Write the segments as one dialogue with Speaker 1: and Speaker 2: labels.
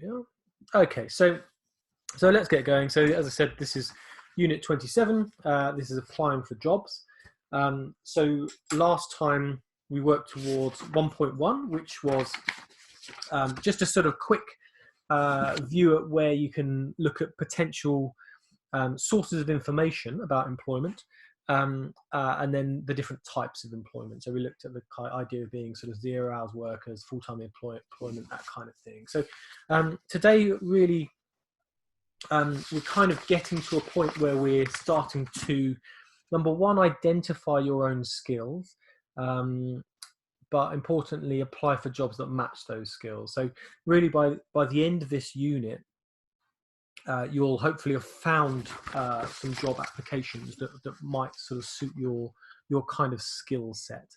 Speaker 1: we are. Okay, so let's get going. So as I said, this is Unit 27. This is applying for jobs. So last time we worked towards 1.1, which was just a sort of quick view at where you can look at potential sources of information about employment, and then the different types of employment. So we looked at the idea of being sort of 0 hours workers, full-time employment, that kind of thing. So today, really, we're kind of getting to a point where we're starting to, number one, identify your own skills, but importantly, apply for jobs that match those skills. So really, by the end of this unit, you'll hopefully have found some job applications that might sort of suit your kind of skill set.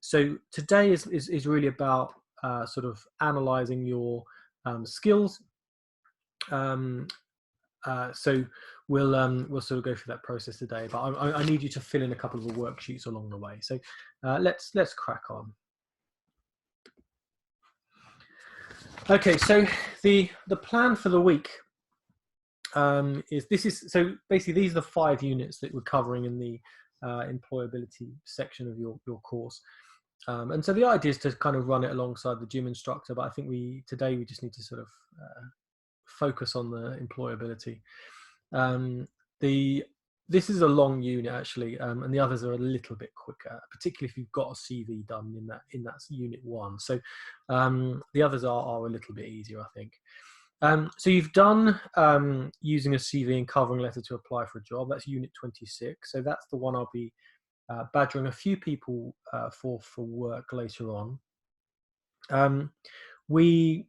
Speaker 1: So today is really about sort of analysing your skills. So we'll sort of go through that process today, but I need you to fill in a couple of the worksheets along the way. So let's crack on. Okay, so the plan for the week so basically these are the 5 units that we're covering in the employability section of your course. And so the idea is to kind of run it alongside the gym instructor, but I think today we just need to sort of focus on the employability. This is a long unit actually, and the others are a little bit quicker, particularly if you've got a CV done in that unit 1. So the others are a little bit easier, I think. So you've done using a CV and covering letter to apply for a job. That's unit 26. So that's the one I'll be badgering a few people for work later on. We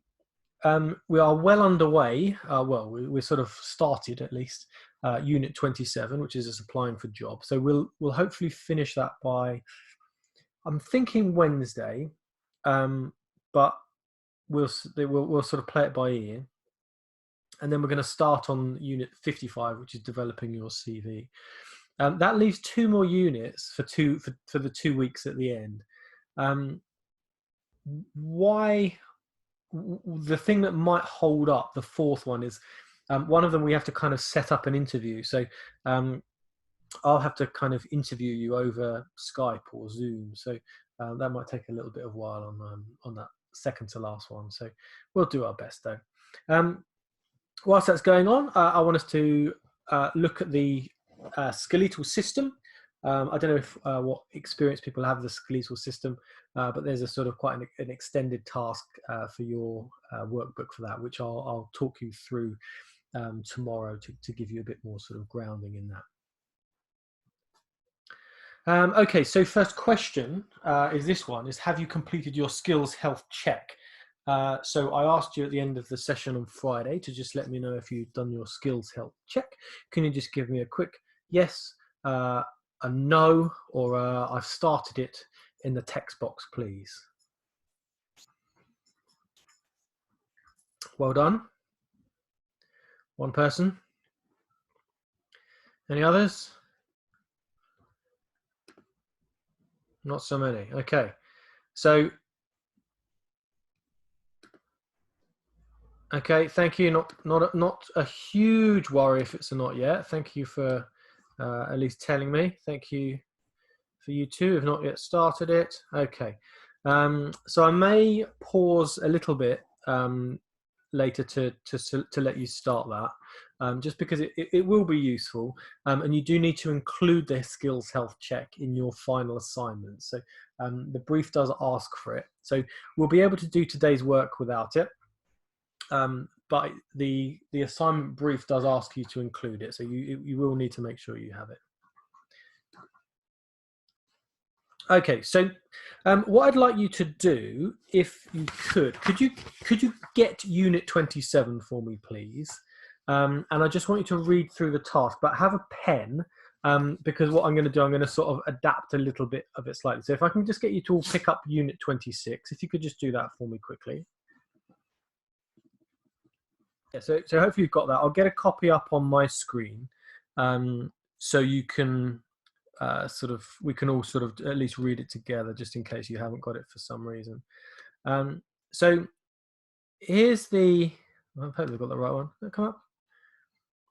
Speaker 1: are well underway. We're sort of started at least unit 27, which is applying for jobs. So we'll hopefully finish that by, I'm thinking Wednesday, but we'll sort of play it by ear. And then we're going to start on unit 55, which is developing your CV. That leaves 2 more units for the 2 weeks at the end. The thing that might hold up the 4th one is one of them we have to kind of set up an interview. So I'll have to kind of interview you over Skype or Zoom. So that might take a little bit of a while on that second to last one. So we'll do our best though. Whilst that's going on, I want us to look at the skeletal system. I don't know if what experience people have of the skeletal system, but there's a sort of quite an extended task for your workbook for that, which I'll talk you through tomorrow to give you a bit more sort of grounding in that. Okay, so first question is this one, is have you completed your skills health check? So I asked you at the end of the session on Friday to just let me know if you've done your skills health check. Can you just give me a quick yes, a no, or I've started it in the text box, please? Well done. One person. Any others? Not so many. Okay. So okay, thank you. Not a huge worry if it's a not yet. Thank you for at least telling me. Thank you for you two who have not yet started it. Okay, so I may pause a little bit later to let you start that, just because it will be useful, and you do need to include the skills health check in your final assignment. So the brief does ask for it. So we'll be able to do today's work without it. But the assignment brief does ask you to include it, so you will need to make sure you have it. Okay, so what I'd like you to do, if you could you get unit 27 for me, please? And I just want you to read through the task, but have a pen, because what I'm going to do, I'm going to sort of adapt a little bit of it slightly. So if I can just get you to all pick up unit 26, if you could just do that for me quickly. Yeah, so hopefully you've got that. I'll get a copy up on my screen, so you can we can all sort of at least read it together, just in case you haven't got it for some reason. So here's the, I hope we've got the right one. Did it come up?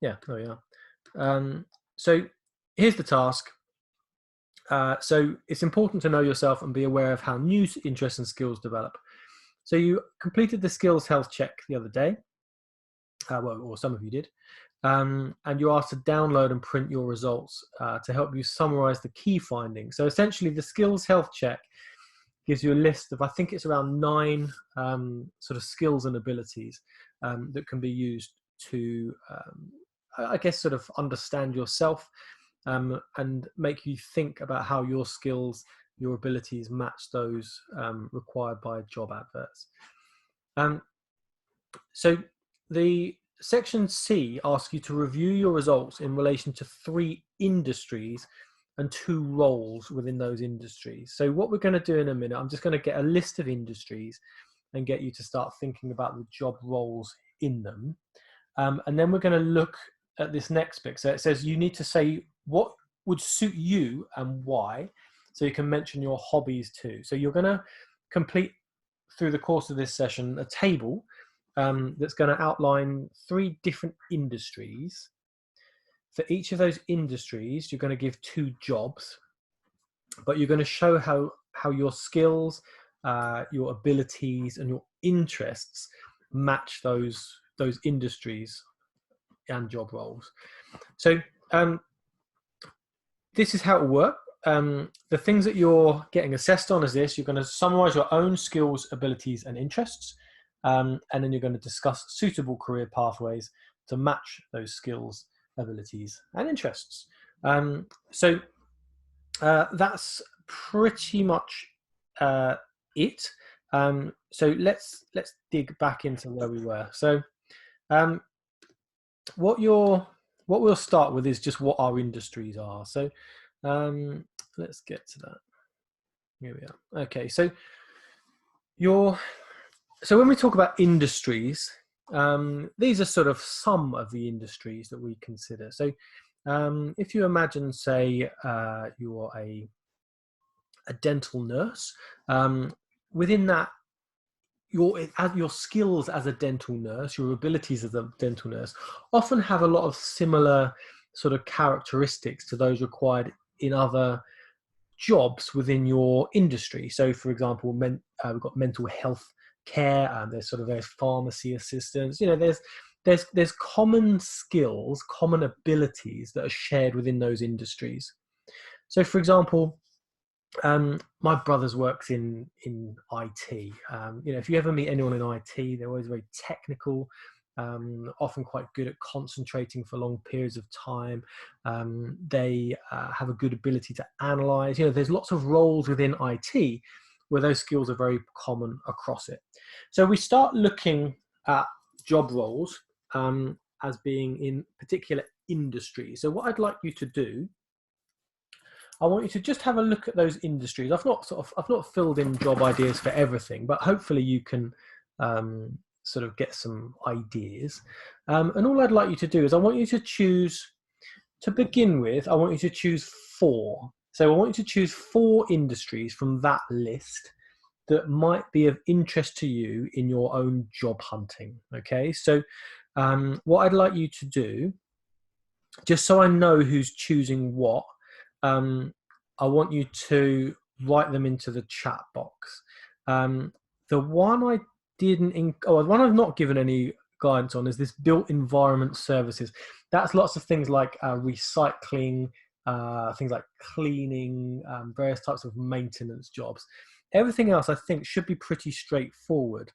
Speaker 1: Yeah, there we are. So here's the task. So it's important to know yourself and be aware of how new interests and skills develop. So you completed the skills health check the other day, well, or some of you did, and you're asked to download and print your results to help you summarize the key findings. So essentially, the skills health check gives you a list of, I think it's around 9 sort of skills and abilities that can be used to, I guess, sort of understand yourself and make you think about how your skills, your abilities match those required by job adverts. So the section C asks you to review your results in relation to 3 industries and 2 roles within those industries. So what we're going to do in a minute, I'm just going to get a list of industries and get you to start thinking about the job roles in them. And then we're going to look at this next bit. So it says you need to say what would suit you and why. So you can mention your hobbies too. So you're going to complete through the course of this session a table that's going to outline 3 different industries. For each of those industries, you're going to give 2 jobs, but you're going to show how your skills, your abilities, and your interests match those industries and job roles. So this is how it will work. The things that you're getting assessed on is this: you're going to summarize your own skills, abilities, and interests, and then you're going to discuss suitable career pathways to match those skills, abilities, and interests. So that's pretty much it. So let's dig back into where we were. So what we'll start with is just what our industries are. So let's get to that. Here we are. Okay, so when we talk about industries, these are sort of some of the industries that we consider. So if you imagine, say, you're a dental nurse, within that, your skills as a dental nurse, your abilities as a dental nurse, often have a lot of similar sort of characteristics to those required in other jobs within your industry. So, for example, we've got mental health care, there's sort of there's pharmacy assistants. You know, there's common skills, common abilities that are shared within those industries. So, for example, my brother's works in IT. You know, if you ever meet anyone in IT, they're always very technical, often quite good at concentrating for long periods of time. They have a good ability to analyze. You know, there's lots of roles within IT where those skills are very common across it. So we start looking at job roles as being in particular industries. So what I'd like you to do, I want you to just have a look at those industries. I've not filled in job ideas for everything, but hopefully you can sort of get some ideas. And all I'd like you to do is I want you to choose, to begin with, I want you to choose 4. So I want you to choose 4 industries from that list that might be of interest to you in your own job hunting. Okay, so what I'd like you to do, just so I know who's choosing what, I want you to write them into the chat box. The one I didn't, the one I've not given any guidance on is this built environment services. That's lots of things like recycling, things like cleaning, various types of maintenance jobs. Everything else I think should be pretty straightforward.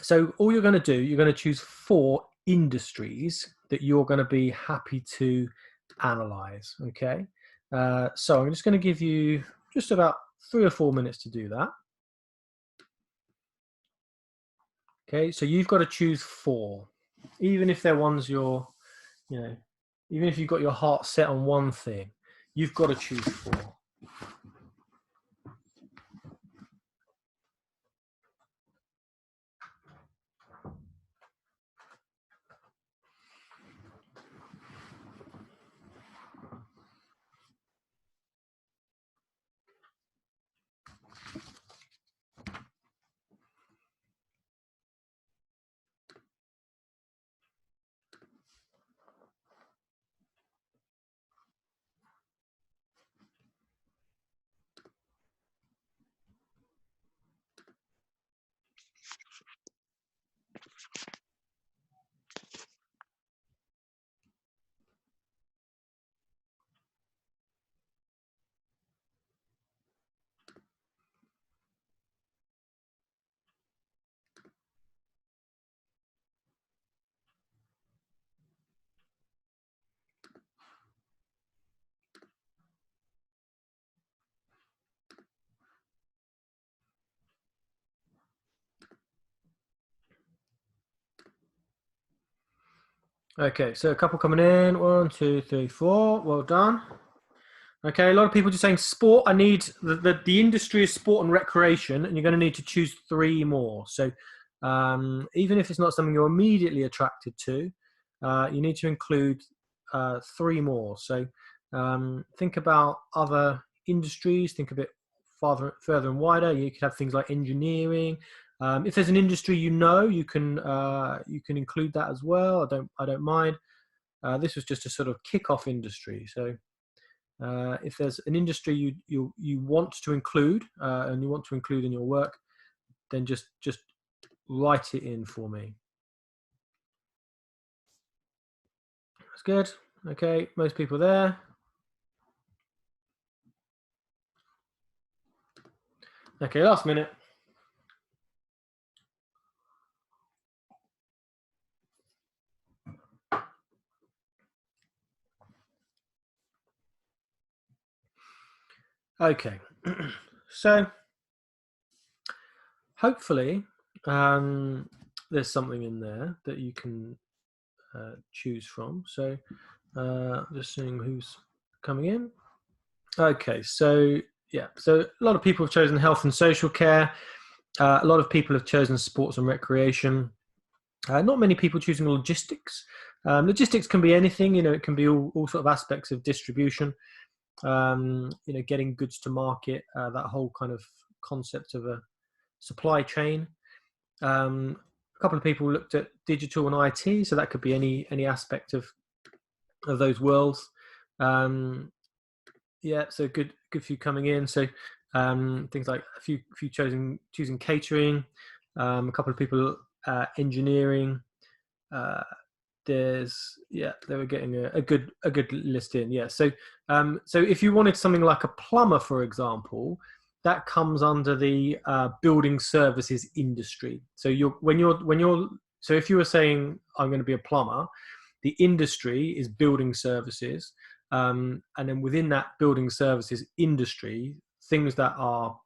Speaker 1: So all you're going to do, you're going to choose 4 industries that you're going to be happy to analyze. Okay. So I'm just going to give you just about 3 or 4 minutes to do that. Okay. So you've got to choose 4, even if they're ones you're, you know, even if you've got your heart set on one thing, you've got to choose 4. Okay, so a couple coming in. 1, 2, 3, 4. Well done. Okay, a lot of people just saying sport. I need the industry is sport and recreation, and you're going to need to choose 3 more. So even if it's not something you're immediately attracted to, you need to include 3 more. So think about other industries. Think a bit further and wider. You could have things like engineering. If there's an industry you can include that as well. I don't mind. This was just a sort of kick-off industry. So if there's an industry you want to include and you want to include in your work, then just write it in for me. That's good. Okay, most people there. Okay, last minute. Okay, so hopefully there's something in there that you can choose from. So just seeing who's coming in. Okay, so yeah, so a lot of people have chosen health and social care. A lot of people have chosen sports and recreation. Not many people choosing logistics. Logistics can be anything, it can be all sort of aspects of distribution, getting goods to market, that whole kind of concept of a supply chain. A couple of people looked at digital and IT, so that could be any aspect of those worlds. Yeah, so good few coming in. So things like a few choosing catering, a couple of people engineering. They were getting a good list in. Yeah, so if you wanted something like a plumber, for example, that comes under the building services industry. So so if you were saying I'm going to be a plumber, the industry is building services, and then within that building services industry, things that are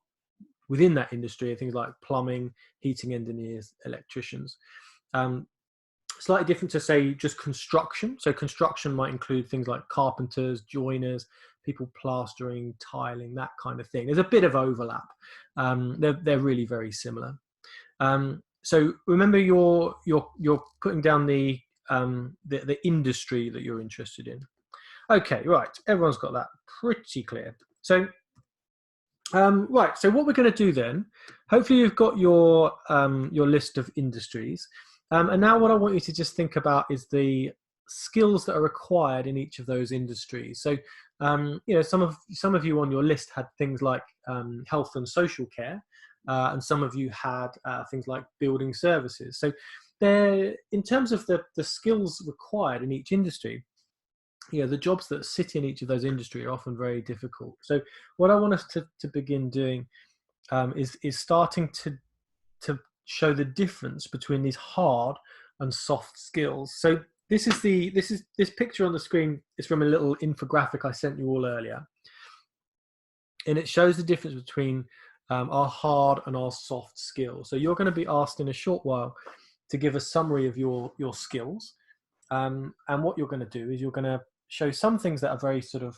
Speaker 1: within that industry are things like plumbing, heating engineers, electricians. Slightly different to say just construction. So construction might include things like carpenters, joiners, people plastering, tiling, that kind of thing. There's a bit of overlap. They're really very similar. So remember, you're putting down the industry that you're interested in. Okay, right. Everyone's got that pretty clear. So right. So what we're going to do then? Hopefully, you've got your list of industries. And now what I want you to just think about is the skills that are required in each of those industries. So, some of you on your list had things like health and social care, and some of you had things like building services. So, in terms of the skills required in each industry, the jobs that sit in each of those industries are often very difficult. So, what I want us to begin doing is starting to show the difference between these hard and soft skills. So this picture on the screen is from a little infographic I sent you all earlier, and it shows the difference between our hard and our soft skills. So you're going to be asked in a short while to give a summary of your skills, and what you're going to do is you're going to show some things that are very sort of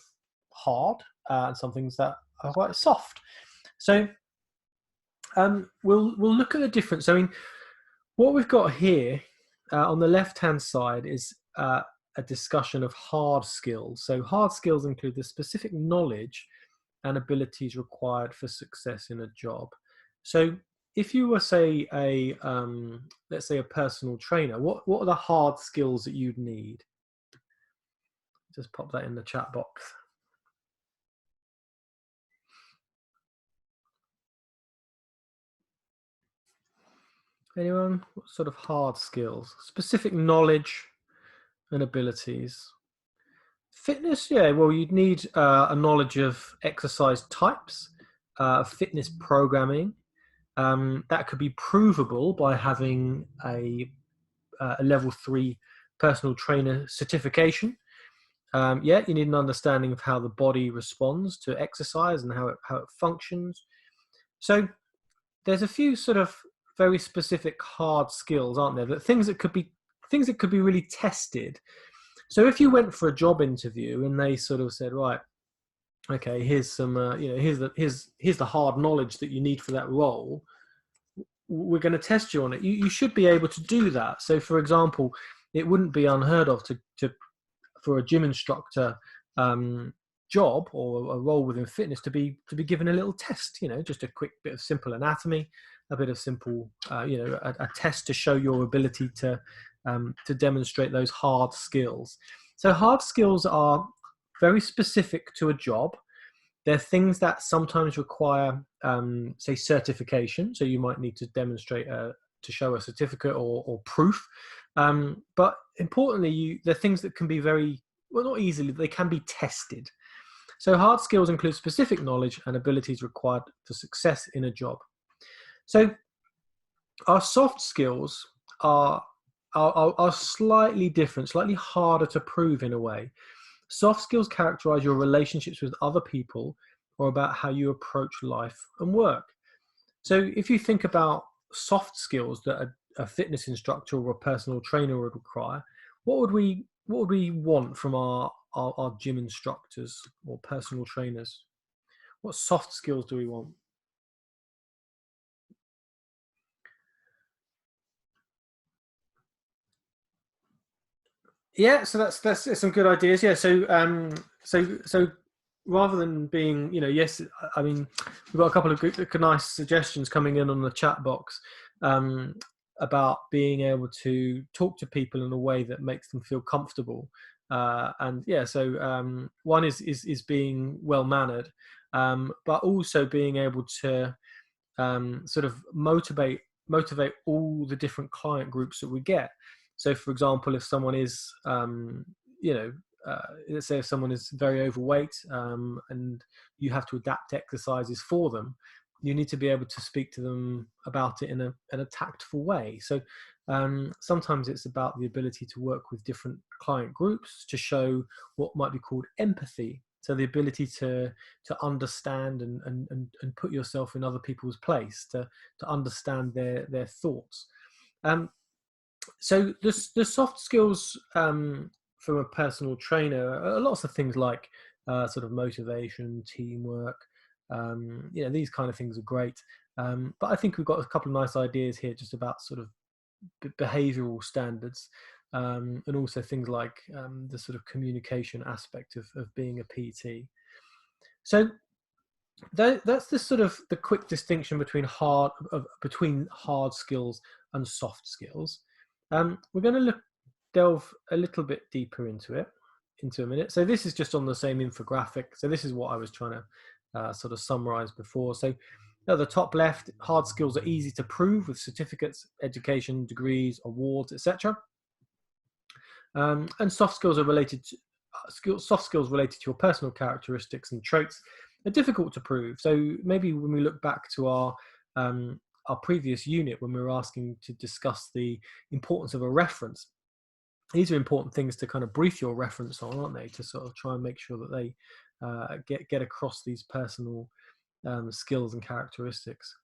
Speaker 1: hard and some things that are quite soft. So we'll look at the difference. I mean, what we've got here on the left-hand side is a discussion of hard skills. So hard skills include the specific knowledge and abilities required for success in a job. So if you were, say, let's say a personal trainer, what are the hard skills that you'd need? Just pop that in the chat box. Anyone? What sort of hard skills? Specific knowledge and abilities. Fitness, yeah. Well, you'd need a knowledge of exercise types, fitness programming. That could be provable by having a level 3 personal trainer certification. You need an understanding of how the body responds to exercise and how it functions. So there's a few sort of very specific hard skills, aren't there? That things that could be things that could be really tested. So if you went for a job interview and they sort of said, right, okay, here's some, here's the hard knowledge that you need for that role. We're going to test you on it. You should be able to do that. So, for example, it wouldn't be unheard of to for a gym instructor job or a role within fitness to be given a little test. Just a quick bit of simple anatomy, a bit of simple, a test to show your ability to demonstrate those hard skills. So hard skills are very specific to a job. They're things that sometimes require, say, certification. So you might need to demonstrate to show a certificate or proof. But importantly, they're things that can be very, well, not easily, they can be tested. So hard skills include specific knowledge and abilities required for success in a job. So our soft skills are slightly different, slightly harder to prove in a way. Soft skills characterize your relationships with other people or about how you approach life and work. So if you think about soft skills that a fitness instructor or a personal trainer would require, what would we want from our gym instructors or personal trainers? What soft skills do we want? Yeah, so that's some good ideas. Yeah, so rather than being, yes, I mean, we've got a couple of good, nice suggestions coming in on the chat box about being able to talk to people in a way that makes them feel comfortable. And yeah, so one is being well mannered, but also being able to sort of motivate all the different client groups that we get. So, for example, if someone is, you know, let's say if someone is very overweight and you have to adapt exercises for them, you need to be able to speak to them about it in a tactful way. So sometimes it's about the ability to work with different client groups to show what might be called empathy. So the ability to understand and put yourself in other people's place, to understand their thoughts. So the soft skills from a personal trainer are lots of things like sort of motivation, teamwork. These kind of things are great. But I think we've got a couple of nice ideas here just about sort of behavioral standards, and also things like the sort of communication aspect of being a PT. So that's the sort of the quick distinction between hard skills and soft skills. We're going to delve a little bit deeper into a minute. So this is just on the same infographic. So this is what I was trying to sort of summarize before. So at the top left, hard skills are easy to prove with certificates, education, degrees, awards, etc. And soft skills are related to soft skills related to your personal characteristics and traits are difficult to prove. So maybe when we look back to our previous unit, when we were asking to discuss the importance of a reference, these are important things to kind of brief your reference on, aren't they? To sort of try and make sure that they get across these personal skills and characteristics.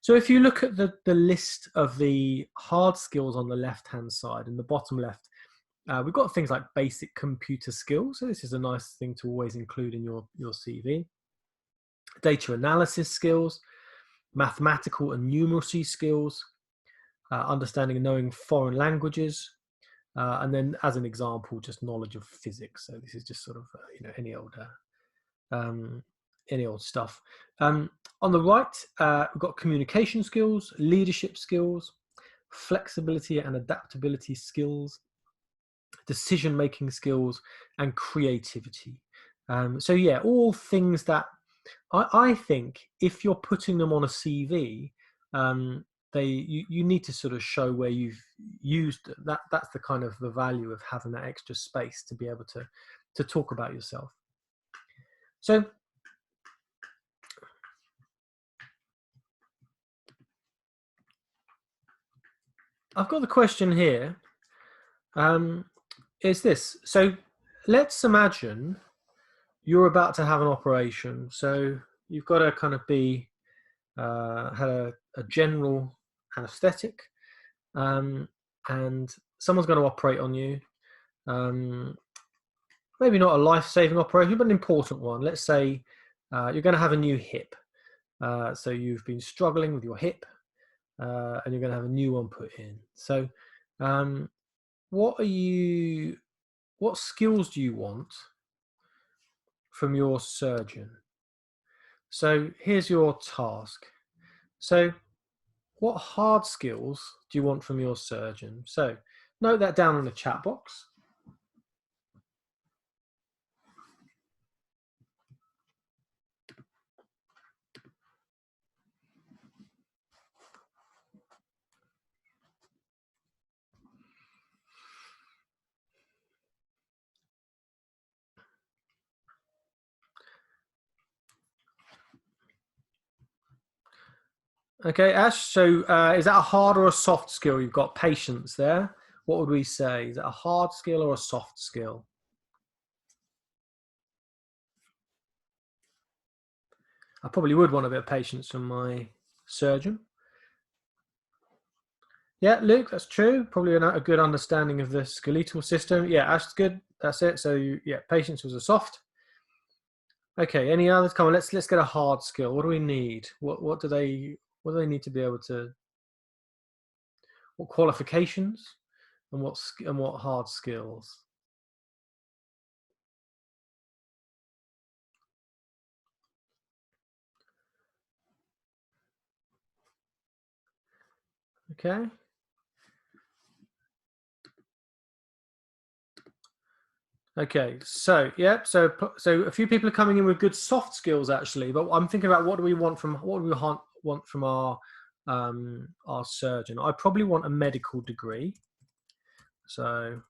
Speaker 1: So if you look at the list of the hard skills on the left-hand side, in the bottom left, we've got things like basic computer skills. So this is a nice thing to always include in your CV. Data analysis skills, mathematical and numeracy skills, understanding and knowing foreign languages, and then as an example, just knowledge of physics. So this is just sort of any old stuff. On the right, we've got communication skills, leadership skills, flexibility and adaptability skills, decision-making skills, and creativity. So yeah, all things that I think if you're putting them on a CV, you need to sort of show where you've used it. That's the kind of the value of having that extra space to be able to talk about yourself. So I've got the question here. Is this, so let's imagine you're about to have an operation. So you've got to kind of be had a general anesthetic, and someone's going to operate on you. Maybe not a life-saving operation, but an important one. Let's say you're going to have a new hip. So you've been struggling with your hip, and you're going to have a new one put in. So what skills do you want from your surgeon? So here's your task. So what hard skills do you want from your surgeon? So note that down in the chat box. Okay, Ash, so is that a hard or a soft skill? You've got patience there. What would we say? Is it a hard skill or a soft skill? I probably would want a bit of patience from my surgeon. Yeah, Luke, that's true. Probably a good understanding of the skeletal system. Yeah, Ash, good. That's it. So yeah, patience was a soft. Okay, any others? Come on, let's get a hard skill. What do we need? What do they need to be able to? What qualifications and what hard skills? Okay. Okay, so yeah, so a few people are coming in with good soft skills actually, but I'm thinking about what do we want from our surgeon. I probably want a medical degree. So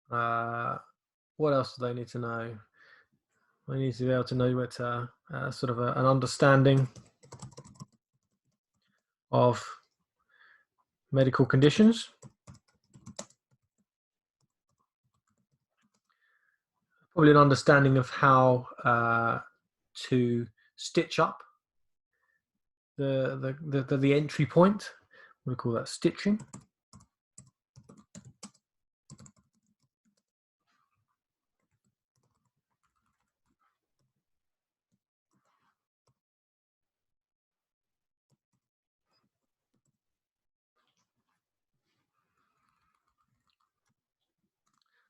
Speaker 1: what else do they need to know? They need to be able to know what sort of an understanding of medical conditions. Probably an understanding of how to stitch up the entry point. What do we call that? Stitching.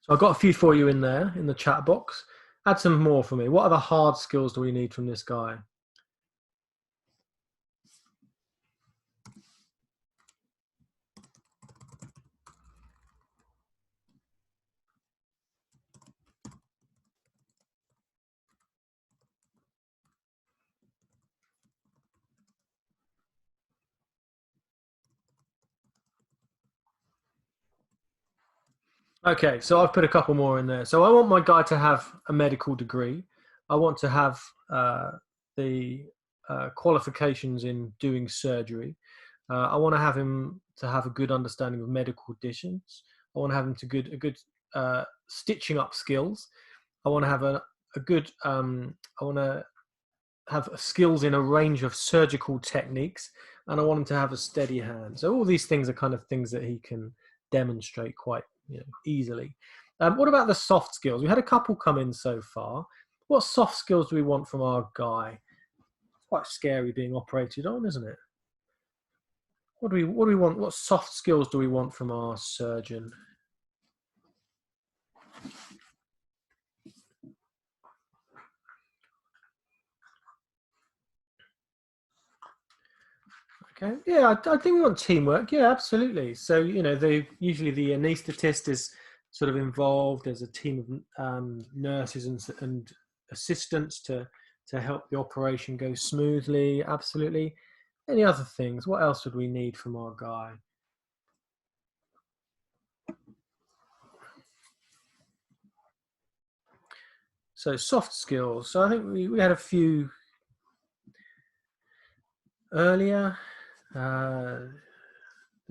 Speaker 1: So I've got a few for you in there in the chat box. Add some more for me. What other hard skills do we need from this guy? Okay, so I've put a couple more in there. So I want my guy to have a medical degree. I want to have the qualifications in doing surgery. I want to have him to have a good understanding of medical conditions. I want to have him to a good stitching up skills. I want to have a good. I want to have skills in a range of surgical techniques, and I want him to have a steady hand. So all these things are kind of things that he can demonstrate quite easily. What about the soft skills? We had a couple come in so far. What soft skills do we want from our guy? It's quite scary being operated on, isn't it? What do we want? What soft skills do we want from our surgeon? Okay. Yeah, I think we want teamwork. Yeah, absolutely. So usually the anaesthetist is sort of involved. There's a team of nurses and assistants to help the operation go smoothly. Absolutely. Any other things? What else would we need from our guy? So soft skills. So I think we had a few earlier. The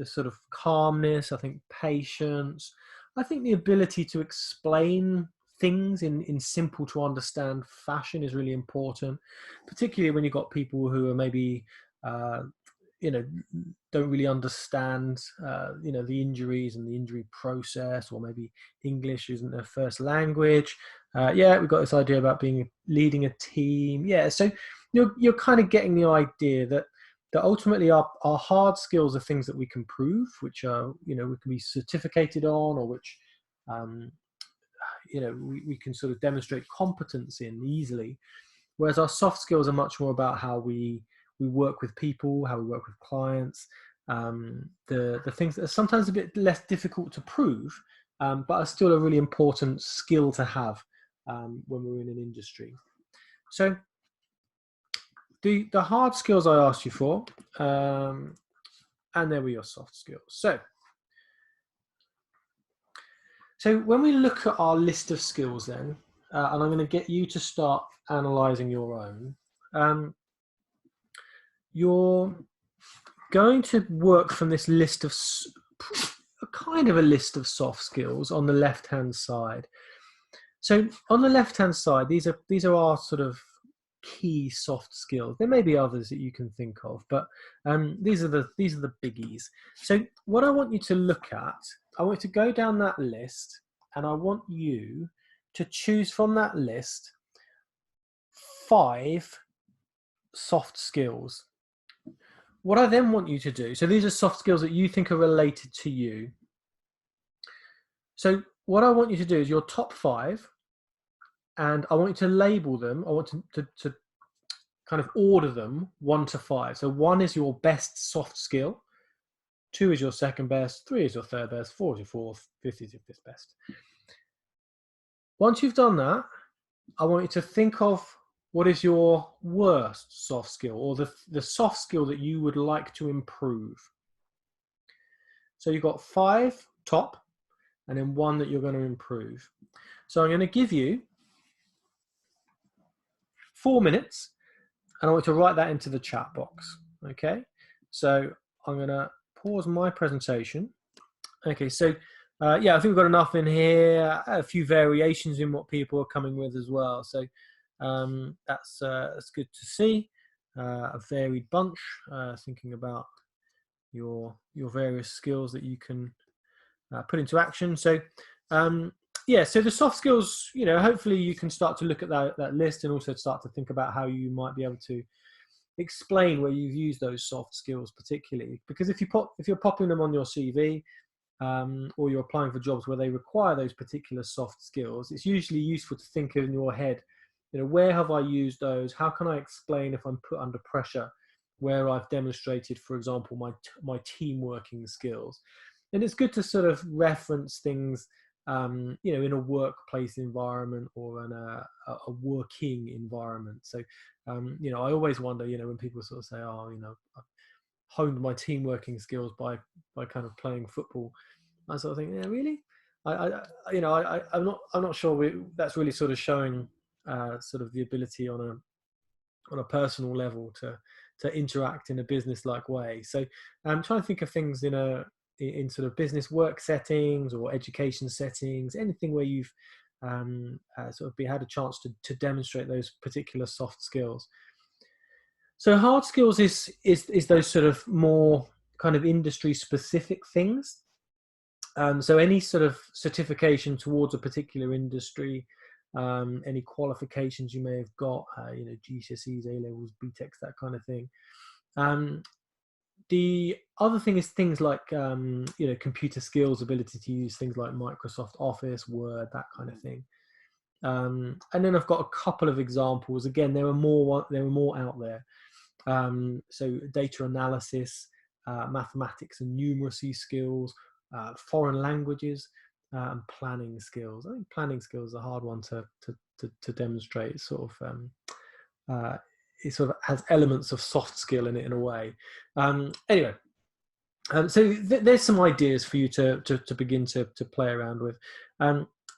Speaker 1: sort of calmness, I think patience, I think the ability to explain things in simple to understand fashion is really important, particularly when you've got people who are maybe uh, you know, don't really understand the injuries and the injury process, or maybe English isn't their first language. Yeah, we've got this idea about leading a team. Yeah, so you're kind of getting the idea that ultimately our hard skills are things that we can prove, which are, we can be certificated on, or which um, we can sort of demonstrate competence in easily. Whereas our soft skills are much more about how we work with people, how we work with clients, the things that are sometimes a bit less difficult to prove, but are still a really important skill to have when we're in an industry. So the hard skills I asked you for, and there were your soft skills. So when we look at our list of skills then, and I'm going to get you to start analysing your own, you're going to work from this list of kind of a list of soft skills on the left hand side. So on the left hand side, these are our sort of key soft skills. There may be others that you can think of, but these are the biggies. So what I want you to look at, I want you to go down that list, and I want you to choose from that list 5 soft skills. What I then want you to do, so these are soft skills that you think are related to you. So what I want you to do is your top 5, and I want you to label them. I want to kind of order them 1 to 5. So 1 is your best soft skill, 2 is your second best, 3 is your third best, 4 is your fourth, 5 is your fifth best. Once you've done that, I want you to think of what is your worst soft skill, or the soft skill that you would like to improve. So you've got 5 top, and then 1 that you're going to improve. So I'm going to give you 4 minutes, and I want you to write that into the chat box. Okay, so I'm going to pause my presentation. Okay, so yeah, I think we've got enough in here, a few variations in what people are coming with as well. So that's good to see, a varied bunch, thinking about your various skills that you can put into action. So yeah, so the soft skills, hopefully you can start to look at that list, and also start to think about how you might be able to explain where you've used those soft skills particularly. Because if you're popping them on your CV, or you're applying for jobs where they require those particular soft skills, it's usually useful to think in your head, where have I used those? How can I explain if I'm put under pressure, where I've demonstrated, for example, my team working skills? And it's good to sort of reference things, in a workplace environment, or in a working environment. So, I always wonder, when people sort of say, oh, I've honed my team working skills by kind of playing football. I sort of think, yeah, really? I'm not sure that's really sort of showing sort of the ability on a personal level to interact in a business-like way. So I'm trying to think of things in sort of business work settings or education settings, anything where you've sort of had a chance to demonstrate those particular soft skills. So hard skills is those sort of more kind of industry specific things. So any sort of certification towards a particular industry, any qualifications you may have got, GCSEs, A levels, BTECs, that kind of thing. The other thing is things like computer skills, ability to use things like Microsoft Office, Word, that kind of thing. And then I've got a couple of examples. Again, there are more out there. So data analysis, mathematics and numeracy skills, foreign languages, and planning skills. I think planning skills is a hard one to demonstrate. It sort of has elements of soft skill in it in a way. Anyway, so there's some ideas for you to begin to play around with.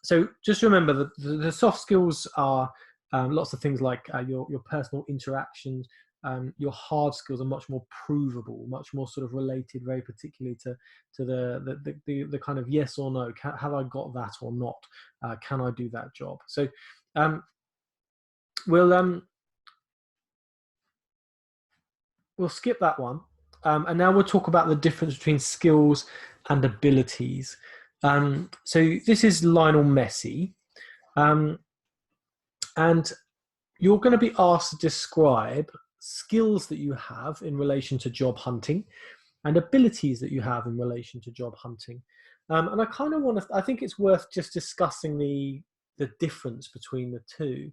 Speaker 1: So just remember that the soft skills are lots of things like your personal interactions, your hard skills are much more provable, much more sort of related very particularly to the kind of yes or no, have I got that or not, can I do that job. So we'll we'll skip that one, and now we'll talk about the difference between skills and abilities. So this is Lionel Messi, and you're going to be asked to describe skills that you have in relation to job hunting and abilities that you have in relation to job hunting. And I kind of want to, I think it's worth just discussing the difference between the two,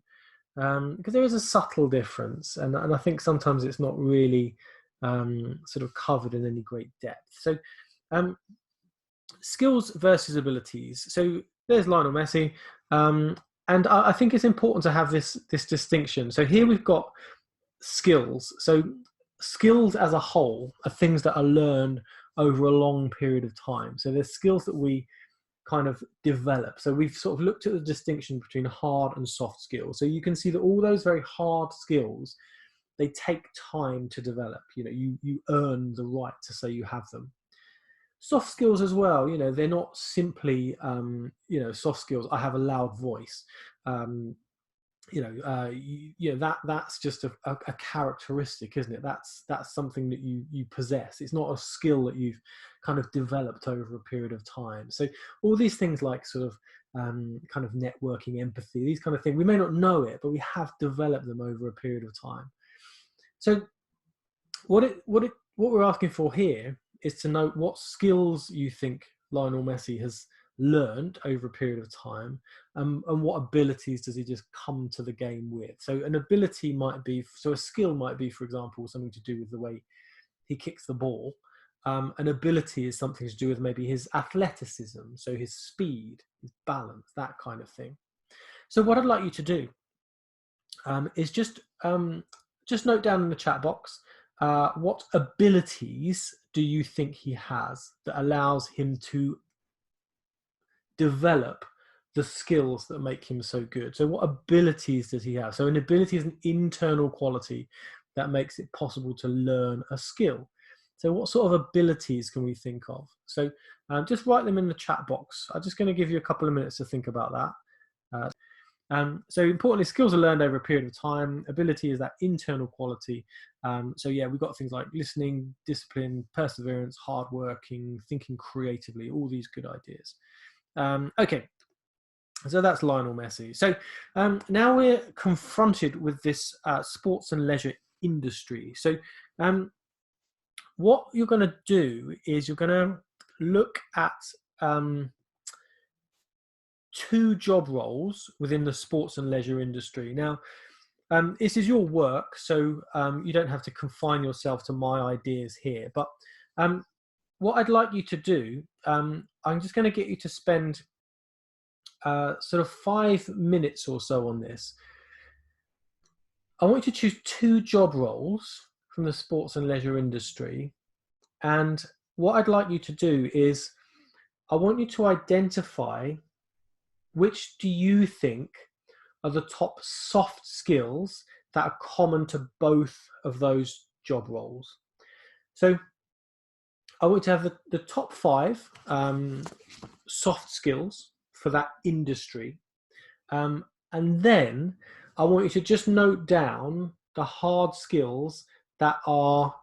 Speaker 1: because there is a subtle difference, and I think sometimes it's not really sort of covered in any great depth. So skills versus abilities. So there's Lionel Messi, and I think it's important to have this distinction. So here we've got skills. So skills as a whole are things that are learned over a long period of time. So there's skills that we kind of develop. So we've sort of looked at the distinction between hard and soft skills. So you can see that all those very hard skills, they take time to develop. You know, you earn the right to say you have them. Soft skills as well, you know, they're not simply soft skills, I have a loud voice. That's just a characteristic, isn't it? That's something that you possess. It's not a skill that you've kind of developed over a period of time. So all these things like sort of kind of networking, empathy, these kind of things, we may not know it, but we have developed them over a period of time. So what we're asking for here is to know what skills you think Lionel Messi has learned over a period of time, and what abilities does he just come to the game with. So an ability might be, so a skill might be, for example, something to do with the way he kicks the ball. An ability is something to do with maybe his athleticism, so his speed, his balance, that kind of thing. So what I'd like you to do is just note down in the chat box, what abilities do you think he has that allows him to develop the skills that make him so good? So what abilities does he have? So an ability is an internal quality that makes it possible to learn a skill. So what sort of abilities can we think of? So just write them in the chat box. I'm just going to give you a couple of minutes to think about that. So importantly, skills are learned over a period of time. Ability is that internal quality. So yeah, we've got things like listening, discipline, perseverance, hardworking, thinking creatively, all these good ideas. Okay, so that's Lionel Messi. So now we're confronted with this sports and leisure industry. So what you're going to do is you're going to look at two job roles within the sports and leisure industry. Now, this is your work, so you don't have to confine yourself to my ideas here. But what I'd like you to do, I'm just going to get you to spend sort of 5 minutes or so on this. I want you to choose two job roles from the sports and leisure industry. And what I'd like you to do is I want you to identify which do you think are the top soft skills that are common to both of those job roles. So I want to have the top 5 soft skills for that industry. And then I want you to just note down the hard skills that are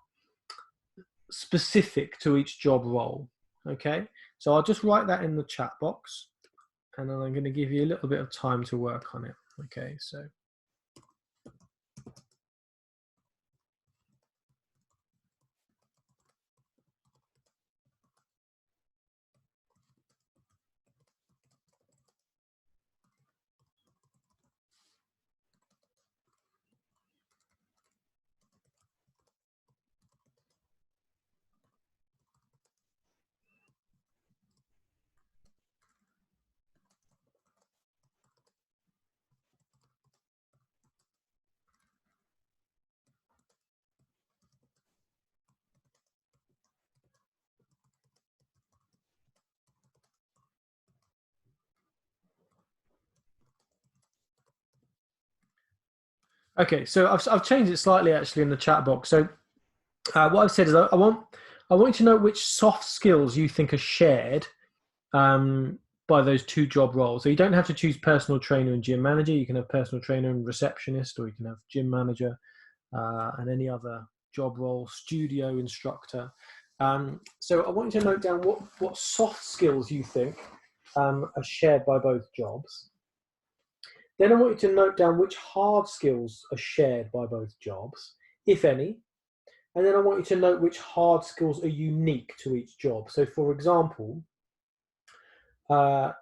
Speaker 1: specific to each job role. Okay, so I'll just write that in the chat box, and then I'm going to give you a little bit of time to work on it. Okay, so. Okay, so I've changed it slightly actually in the chat box. So what I've said is I want you to know which soft skills you think are shared by those two job roles. So you don't have to choose personal trainer and gym manager. You can have personal trainer and receptionist, or you can have gym manager and any other job role, studio instructor. So I want you to note down what soft skills you think are shared by both jobs. Then I want you to note down which hard skills are shared by both jobs, if any. And then I want you to note which hard skills are unique to each job. So, for example, uh,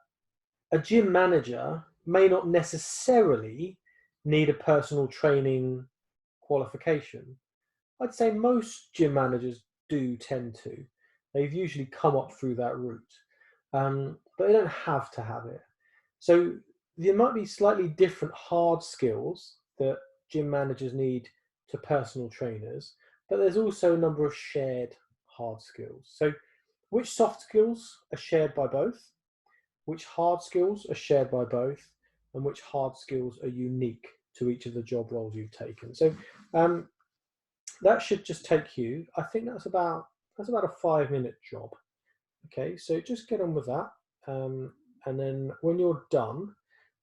Speaker 1: a gym manager may not necessarily need a personal training qualification. I'd say most gym managers do tend to. They've usually come up through that route, but they don't have to have it. So there might be slightly different hard skills that gym managers need to personal trainers, but there's also a number of shared hard skills. So which soft skills are shared by both? Which hard skills are shared by both? And which hard skills are unique to each of the job roles you've taken? So um, that should just take you, I think that's about a 5-minute job. Okay, so just get on with that. And then when you're done,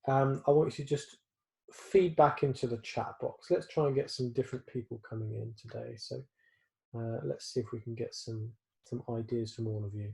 Speaker 1: I want you to just feed back into the chat box. Let's try and get some different people coming in today. So let's see if we can get some ideas from all of you.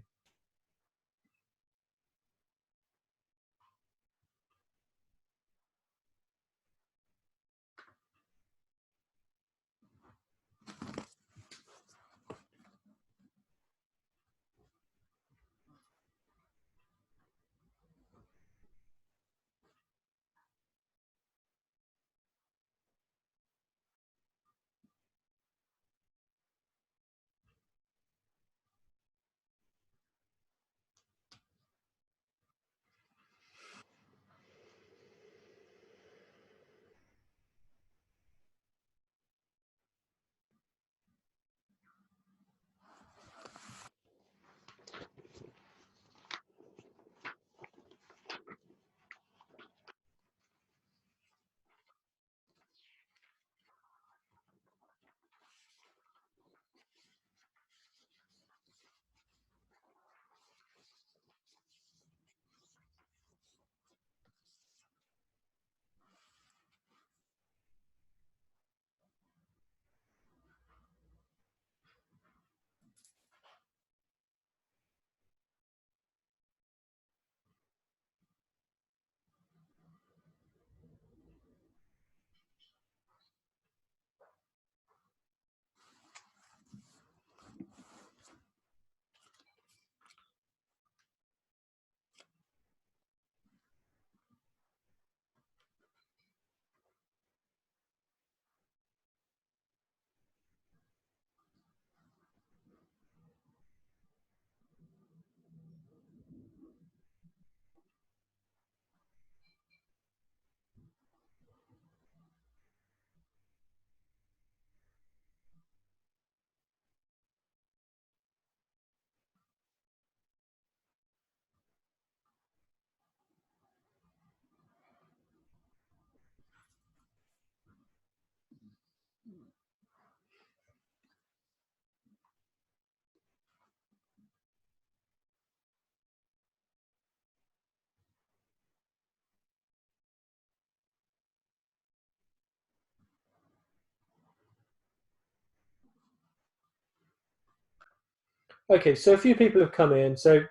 Speaker 1: Okay, so a few people have come in. So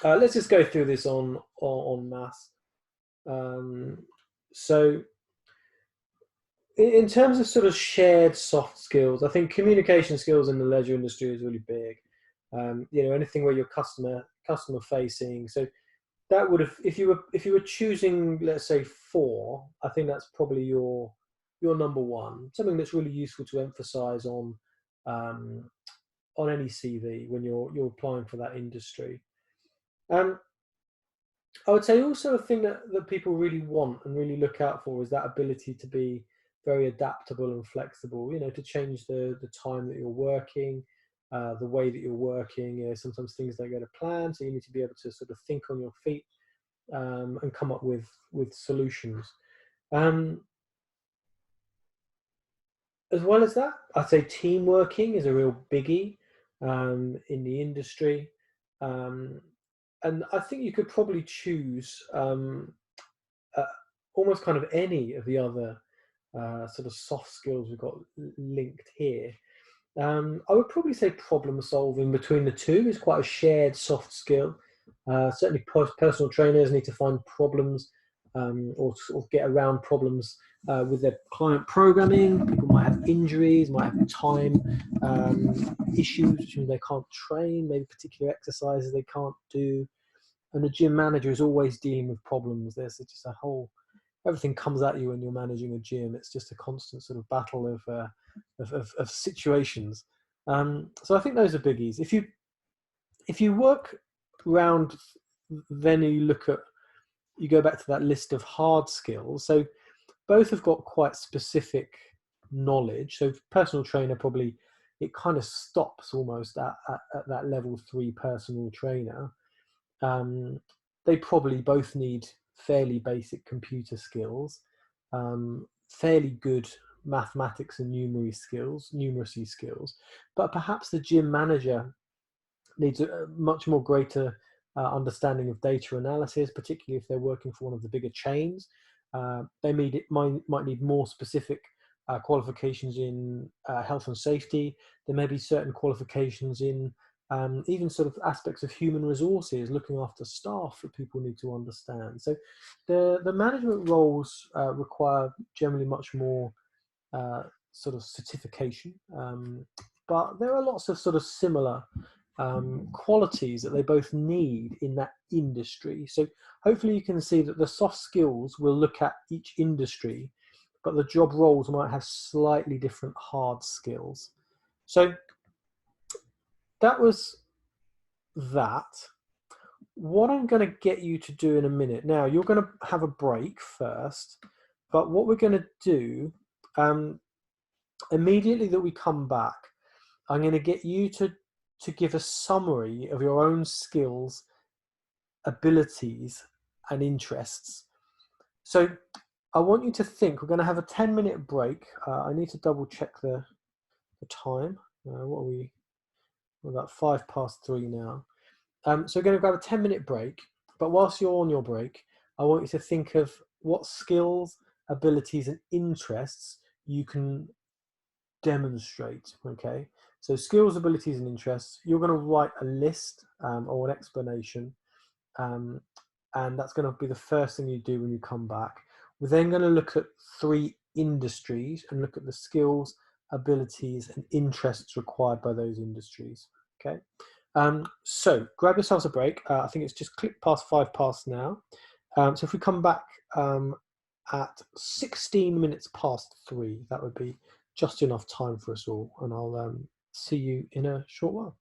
Speaker 1: let's just go through this on mass. Um, so in terms of sort of shared soft skills, I think communication skills in the leisure industry is really big. Anything where you're customer facing. So that would have, if you were choosing, let's say, four, I think that's probably your number one. Something that's really useful to emphasize um, on any CV when you're applying for that industry. Um, I would say also a thing that people really want and really look out for is that ability to be very adaptable and flexible, to change the time that you're working, the way that you're working. Sometimes things don't go to plan, so you need to be able to sort of think on your feet and come up with solutions. Um, As well as that, I'd say team working is a real biggie in the industry. Um, and I think you could probably choose uh, almost kind of any of the other sort of soft skills we've got linked here. I would probably say problem solving between the two is quite a shared soft skill. Certainly, personal trainers need to find problems or sort of get around problems with their client programming. People might have injuries, might have time issues, which means they can't train, maybe particular exercises they can't do. And the gym manager is always dealing with problems. There's just a whole everything comes at you when you're managing a gym. It's just a constant sort of battle of situations. So I think those are biggies. If you work round, then you go back to that list of hard skills. So both have got quite specific knowledge. So personal trainer probably it kind of stops almost at that level 3 personal trainer. um, they probably both need fairly basic computer skills, fairly good mathematics and numeracy skills. But perhaps the gym manager needs a much more greater understanding of data analysis, particularly if they're working for one of the bigger chains. Might need more specific qualifications in health and safety. There may be certain qualifications in even sort of aspects of human resources, looking after staff that people need to understand. So the management roles require generally much more uh, sort of certification. But there are lots of sort of similar qualities that they both need in that industry. So hopefully you can see that the soft skills will look at each industry, but the job roles might have slightly different hard skills. So that was that. What I'm going to get you to do in a minute now, you're going to have a break first, but what we're going to do um, immediately that we come back, I'm going to get you to give a summary of your own skills, abilities, and interests. So I want you to think. We're going to have a 10-minute break. I need to double check the time. What are we? We're about 3:05 now. So we're going to grab a 10-minute break. But whilst you're on your break, I want you to think of what skills, abilities, and interests you can demonstrate. Okay, so skills, abilities, and interests. You're going to write a list or an explanation, um, and that's going to be the first thing you do when you come back. We're then going to look at 3 industries and look at the skills, abilities, and interests required by those industries. Okay, so grab yourselves a break. I think it's just click past 5 past now. So if we come back at 16 minutes past 3, that would be just enough time for us all, and I'll see you in a short while.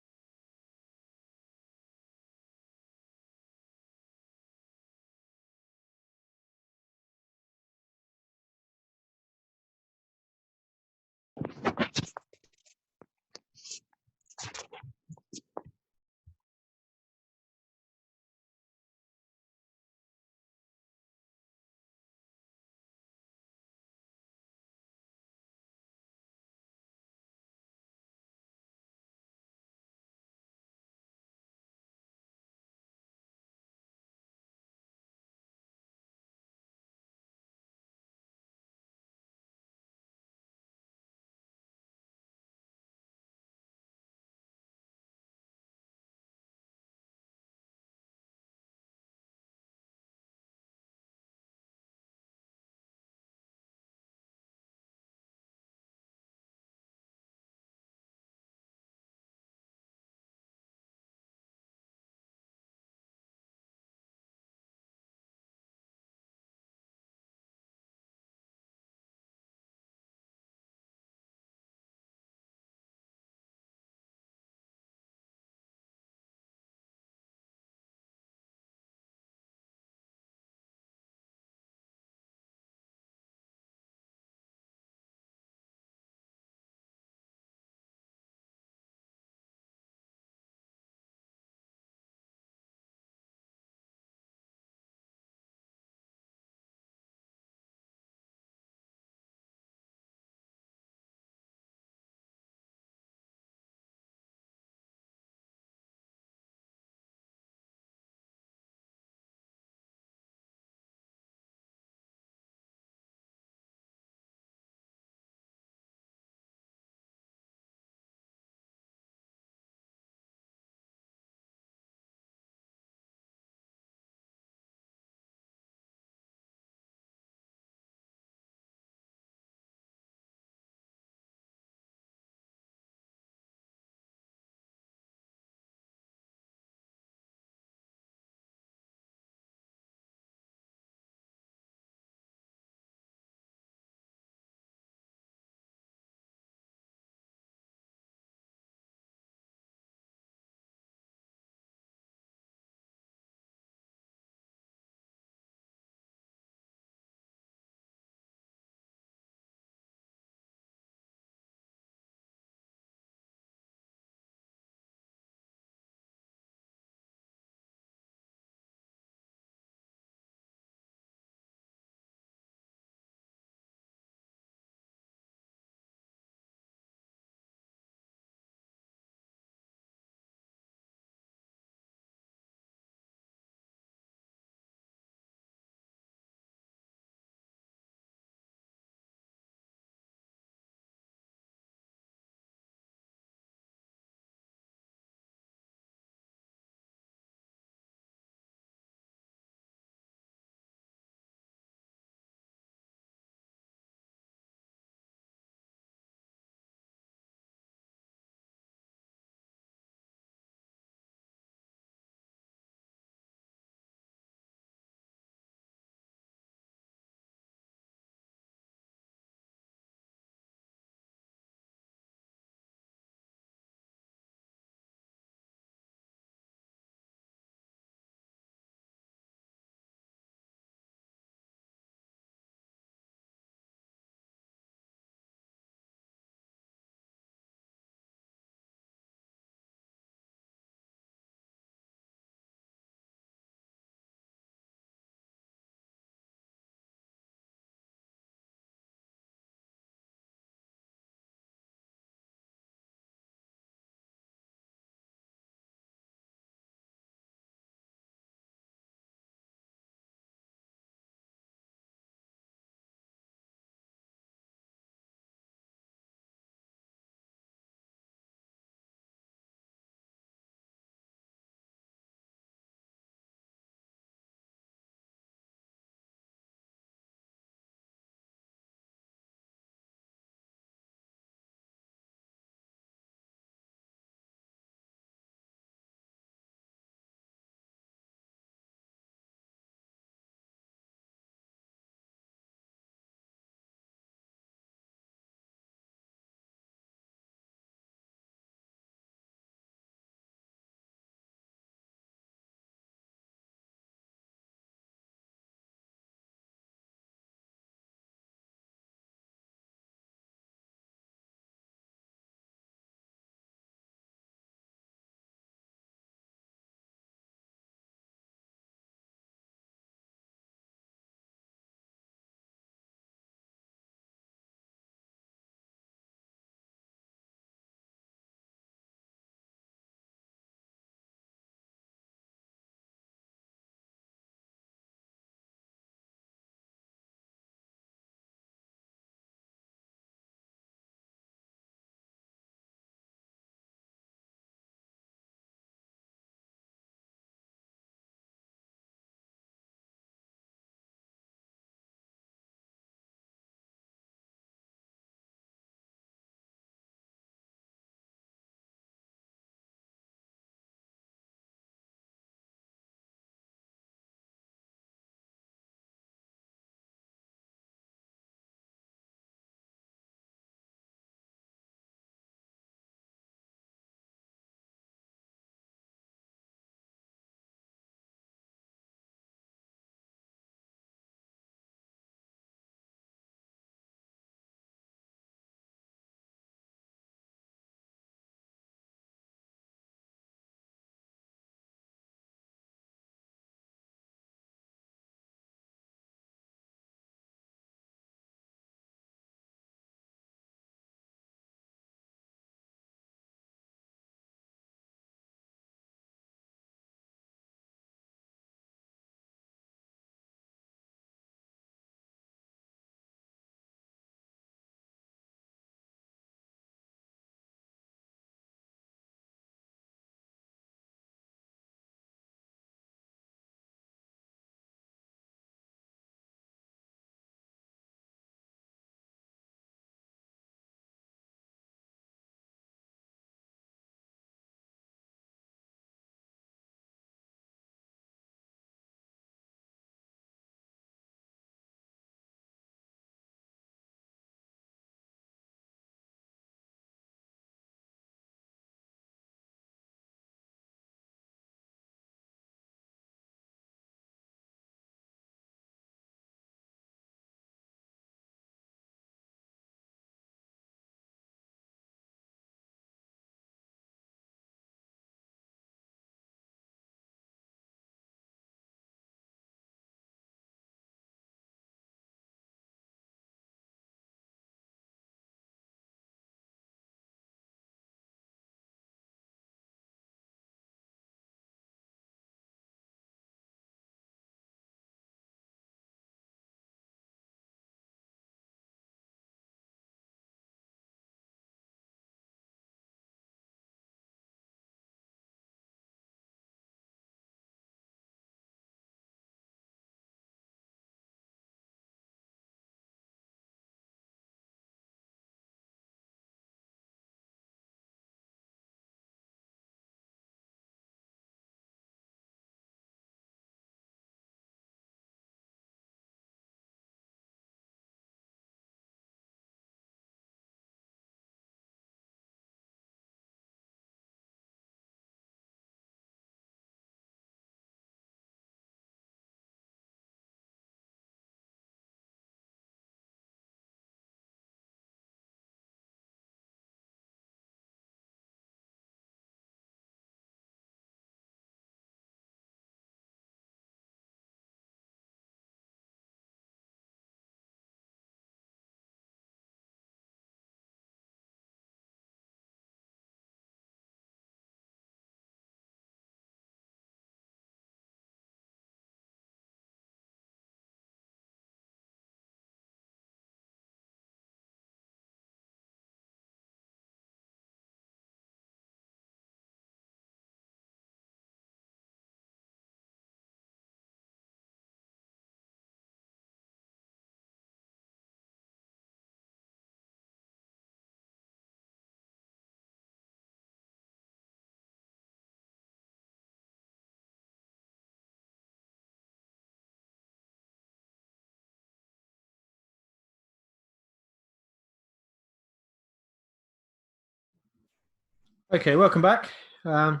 Speaker 1: Okay, welcome back. I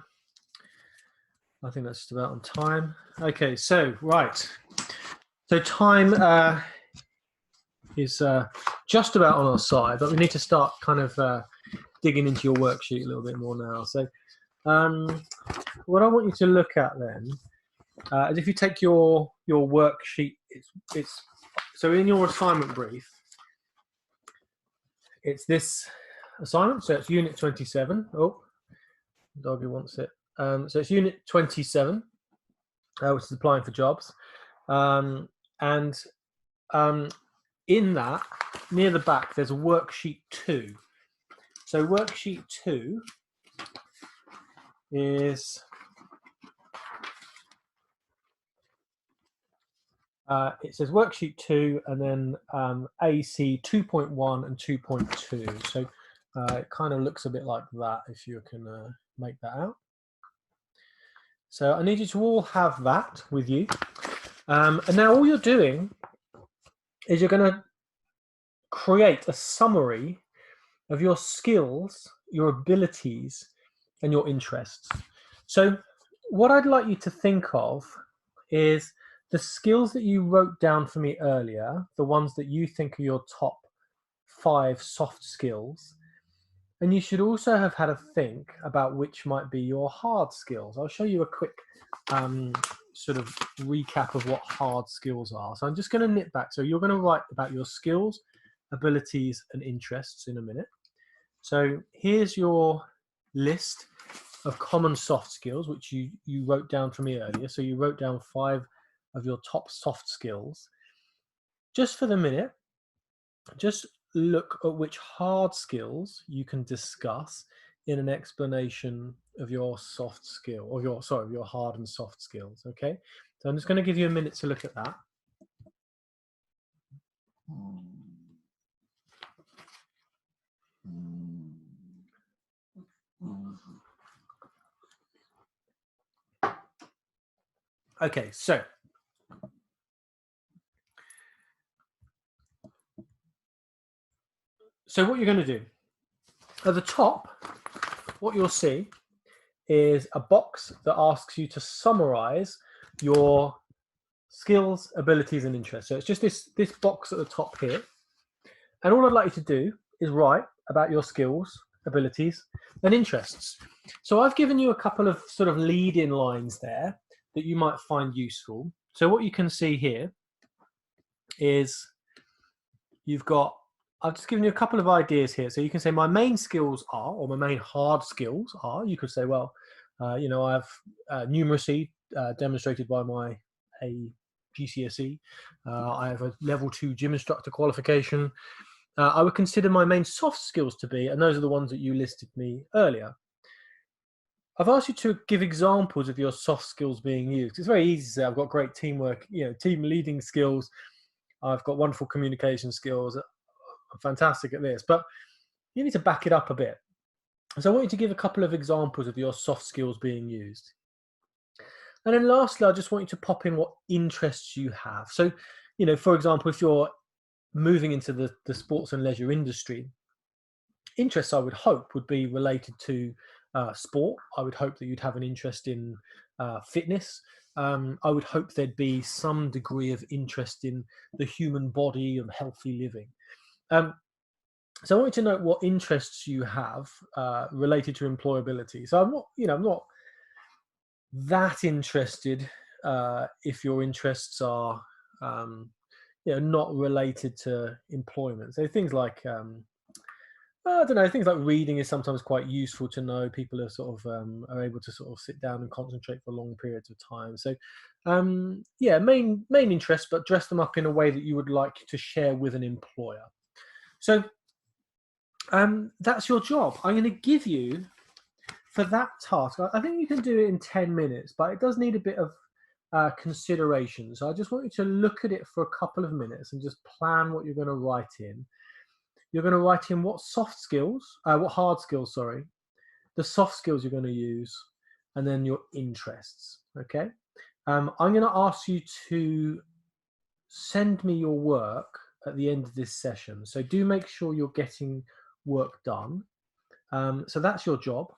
Speaker 1: think that's just about on time. Okay, so right. So time is just about on our side, but we need to start kind of digging into your worksheet a little bit more now. So what I want you to look at then is if you take your worksheet, it's so in your assignment brief, it's this assignment. So it's Unit 27. Oh, doggy wants it. So it's Unit 27, which is applying for jobs, and in that, near the back, there's a worksheet 2. So worksheet 2 is it says worksheet 2 and then AC 2.1 and 2.2. So it kind of looks a bit like that if you can make that out. So I need you to all have that with you. And now all you're doing is you're going to create a summary of your skills, your abilities, and your interests. So what I'd like you to think of is the skills that you wrote down for me earlier, the ones that you think are your top 5 soft skills. And you should also have had a think about which might be your hard skills. I'll show you a quick sort of recap of what hard skills are. So I'm just going to nip back. So you're going to write about your skills, abilities, and interests in a minute. So here's your list of common soft skills, which you wrote down for me earlier. So you wrote down 5 of your top soft skills. Just for the minute, just look at which hard skills you can discuss in an explanation of your soft skill, or your hard and soft skills. Okay, so I'm just going to give you a minute to look at that. Okay, so what you're going to do at the top, what you'll see is a box that asks you to summarize your skills, abilities, and interests. So it's just this box at the top here. And all I'd like you to do is write about your skills, abilities, and interests. So I've given you a couple of sort of lead-in lines there that you might find useful. So what you can see here is I've just given you a couple of ideas here. So you can say my main skills are, or my main hard skills are, you could say, well, I have numeracy demonstrated by my GCSE. I have a level 2 gym instructor qualification. I would consider my main soft skills to be, and those are the ones that you listed me earlier. I've asked you to give examples of your soft skills being used. It's very easy to say I've got great teamwork, team leading skills. I've got wonderful communication skills. I'm fantastic at this, but you need to back it up a bit. So I want you to give a couple of examples of your soft skills being used. And then lastly, I just want you to pop in what interests you have. So, for example, if you're moving into the sports and leisure industry, interests I would hope would be related to sport. I would hope that you'd have an interest in fitness. I would hope there'd be some degree of interest in the human body and healthy living. So I want you to know what interests you have related to employability. So I'm not that interested if your interests are not related to employment. So things like I don't know, things like reading is sometimes quite useful to know. People are sort of are able to sort of sit down and concentrate for long periods of time. So main interests, but dress them up in a way that you would like to share with an employer. So that's your job. I'm going to give you, for that task, I think you can do it in 10 minutes, but it does need a bit of consideration. So I just want you to look at it for a couple of minutes and just plan what you're going to write in. You're going to write in what hard skills, the soft skills you're going to use, and then your interests, okay? I'm going to ask you to send me your work at the end of this session. So do make sure you're getting work done. So that's your job.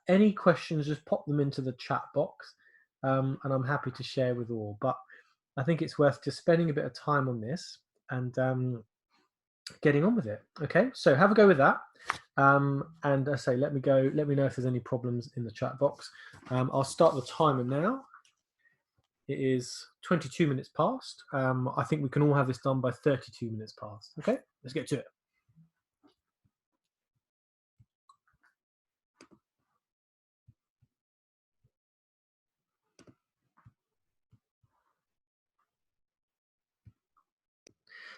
Speaker 1: Any questions, just pop them into the chat box, and I'm happy to share with all. But I think it's worth just spending a bit of time on this and getting on with it. Okay, so have a go with that. And I say, let me know if there's any problems in the chat box. I'll start the timer now. It is 22 minutes past. I think we can all have this done by 32 minutes past. Okay, let's get to it.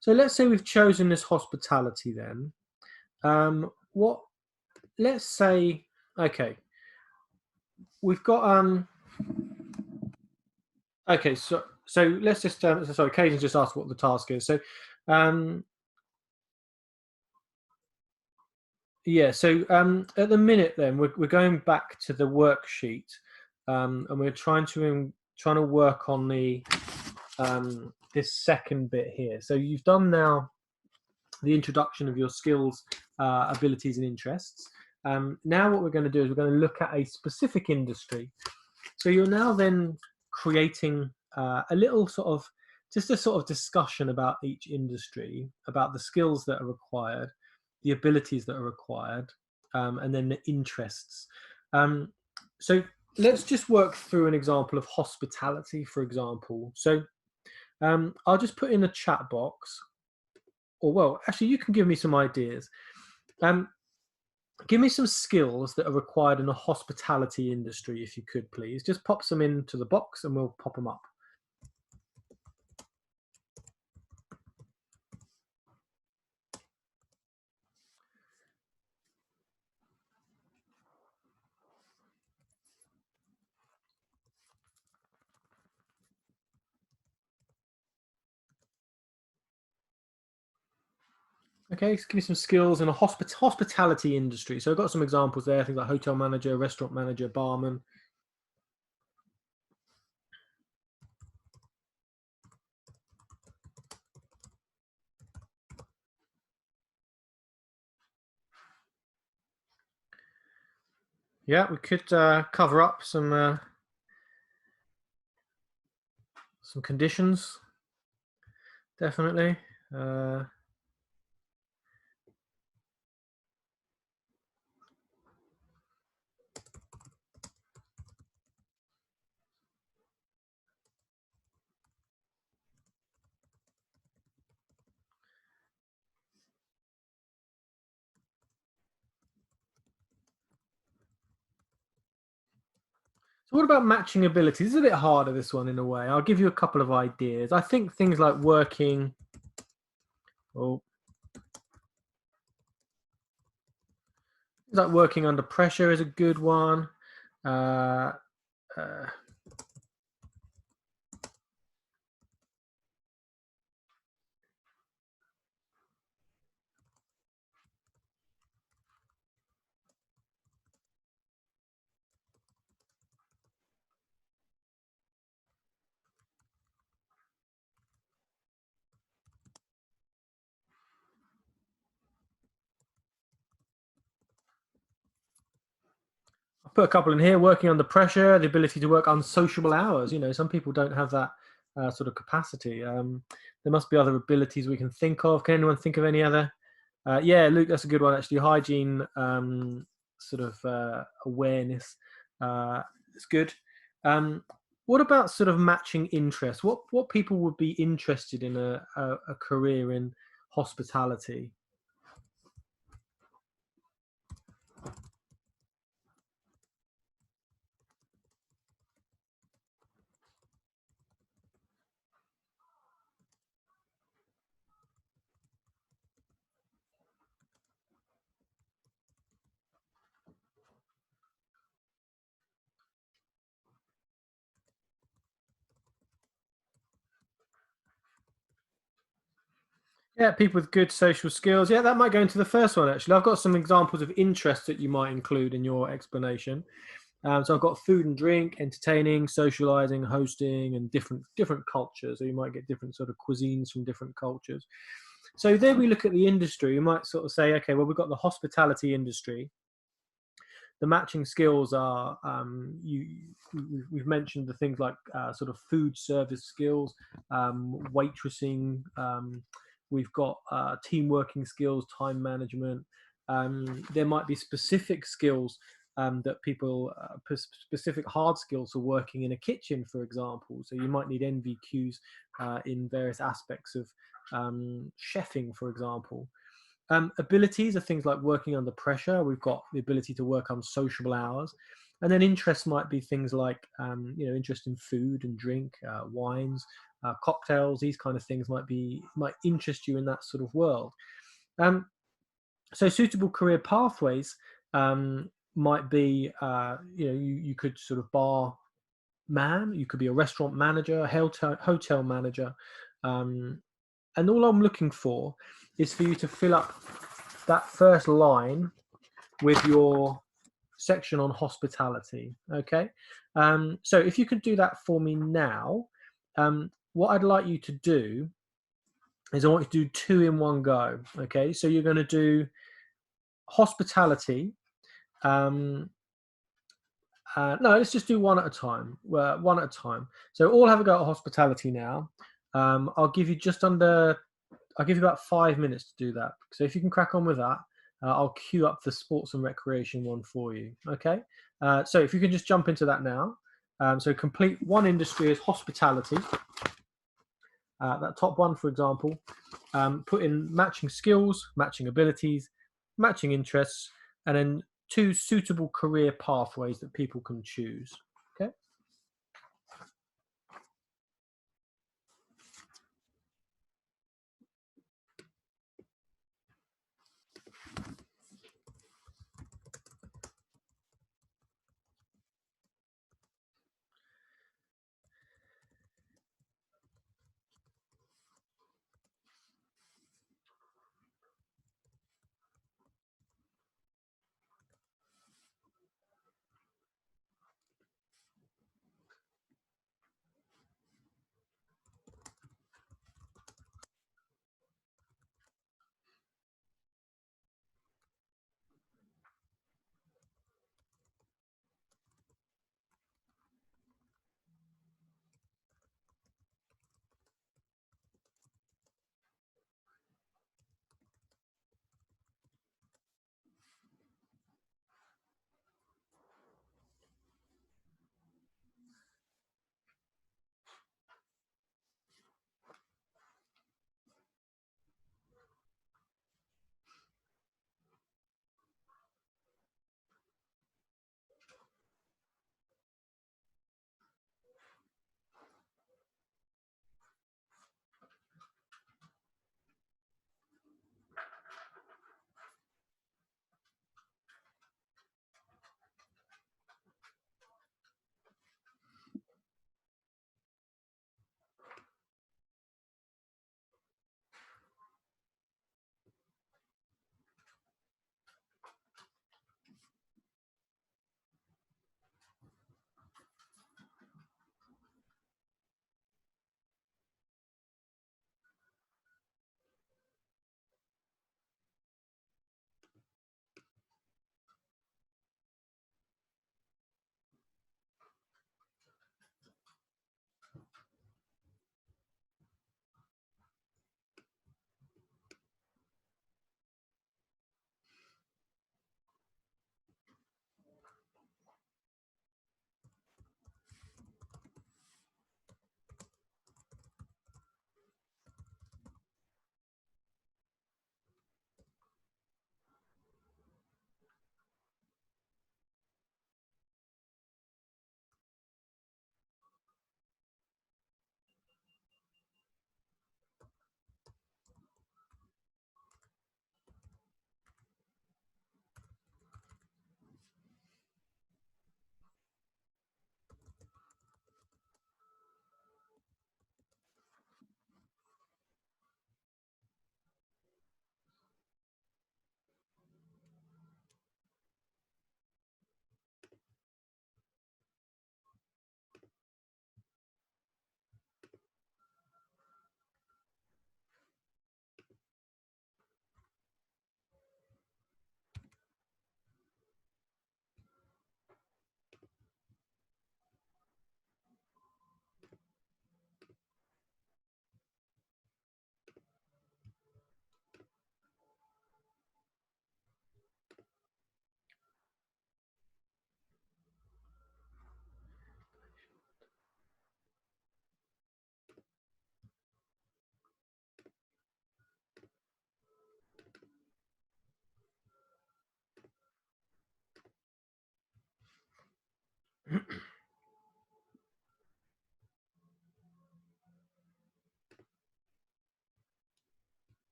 Speaker 1: So let's say we've chosen this hospitality then. Let's say, okay, we've got, okay, so let's just, sorry, Kayden's just asked what the task is. So, yeah, so at the minute then, we're going back to the worksheet, and we're trying to work on the, this second bit here. So you've done now the introduction of your skills, abilities and interests. Now what we're going to do is we're going to look at a specific industry. So you're now then creating a little sort of, just a sort of discussion about each industry, about the skills that are required, the abilities that are required, and then the interests. So let's just work through an example of hospitality, for example. So I'll just put in a chat box, or well, actually you can give me some ideas. Give me some skills that are required in a hospitality industry, if you could, please. Just pop some into the box and we'll pop them up. Okay, so give me some skills in a hospitality industry. So I've got some examples there, things like hotel manager, restaurant manager, barman. Yeah, we could cover up some conditions, definitely. So what about matching abilities? This is a bit harder, this one, in a way. I'll give you a couple of ideas. I think things like working, working under pressure is a good one. I'll put a couple in here. Working under pressure, the ability to work unsociable hours. You know, some people don't have that sort of capacity. There must be other abilities we can think of. Can anyone think of any other? Yeah, Luke, that's a good one actually. Hygiene, sort of awareness. It's good. What about sort of matching interests? What people would be interested in a career in hospitality? Yeah, people with good social skills. Yeah, that might go into the first one, actually. I've got some examples of interests that you might include in your explanation. So I've got food and drink, entertaining, socializing, hosting, and different cultures. So you might get different sort of cuisines from different cultures. So then we look at the industry. You might sort of say, okay, well, we've got the hospitality industry. the matching skills are we've mentioned the things like sort of food service skills, waitressing. We've got team working skills, time management. There might be specific skills that people, specific hard skills for working in a kitchen, for example. So you might need NVQs in various aspects of chefing, for example. Abilities are things like working under pressure. We've got the ability to work on sociable hours. And then interests might be things like, interest in food and drink, wines, cocktails. These kind of things might interest you in that sort of world. So suitable career pathways might be, you could sort of bar man, you could be a restaurant manager, a hotel manager. And all I'm looking for is for you to fill up that first line with your section on hospitality. Okay. So if you could do that for me now, what I'd like you to do is I want you to do two in one go. Okay. So you're going to do hospitality. No, let's just do one at a time. One at a time. So all have a go at hospitality now. I'll give you about 5 minutes to do that. So if you can crack on with that, I'll queue up the sports and recreation one for you. Okay. So if you can just jump into that now. So complete one industry is hospitality. That top one, for example, put in matching skills, matching abilities, matching interests, and then two suitable career pathways that people can choose. Okay.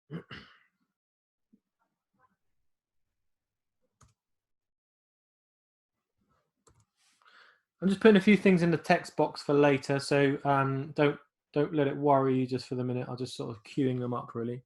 Speaker 1: I'm just putting a few things in the text box for later, so don't let it worry you just for the minute. I'll just sort of queuing them up really.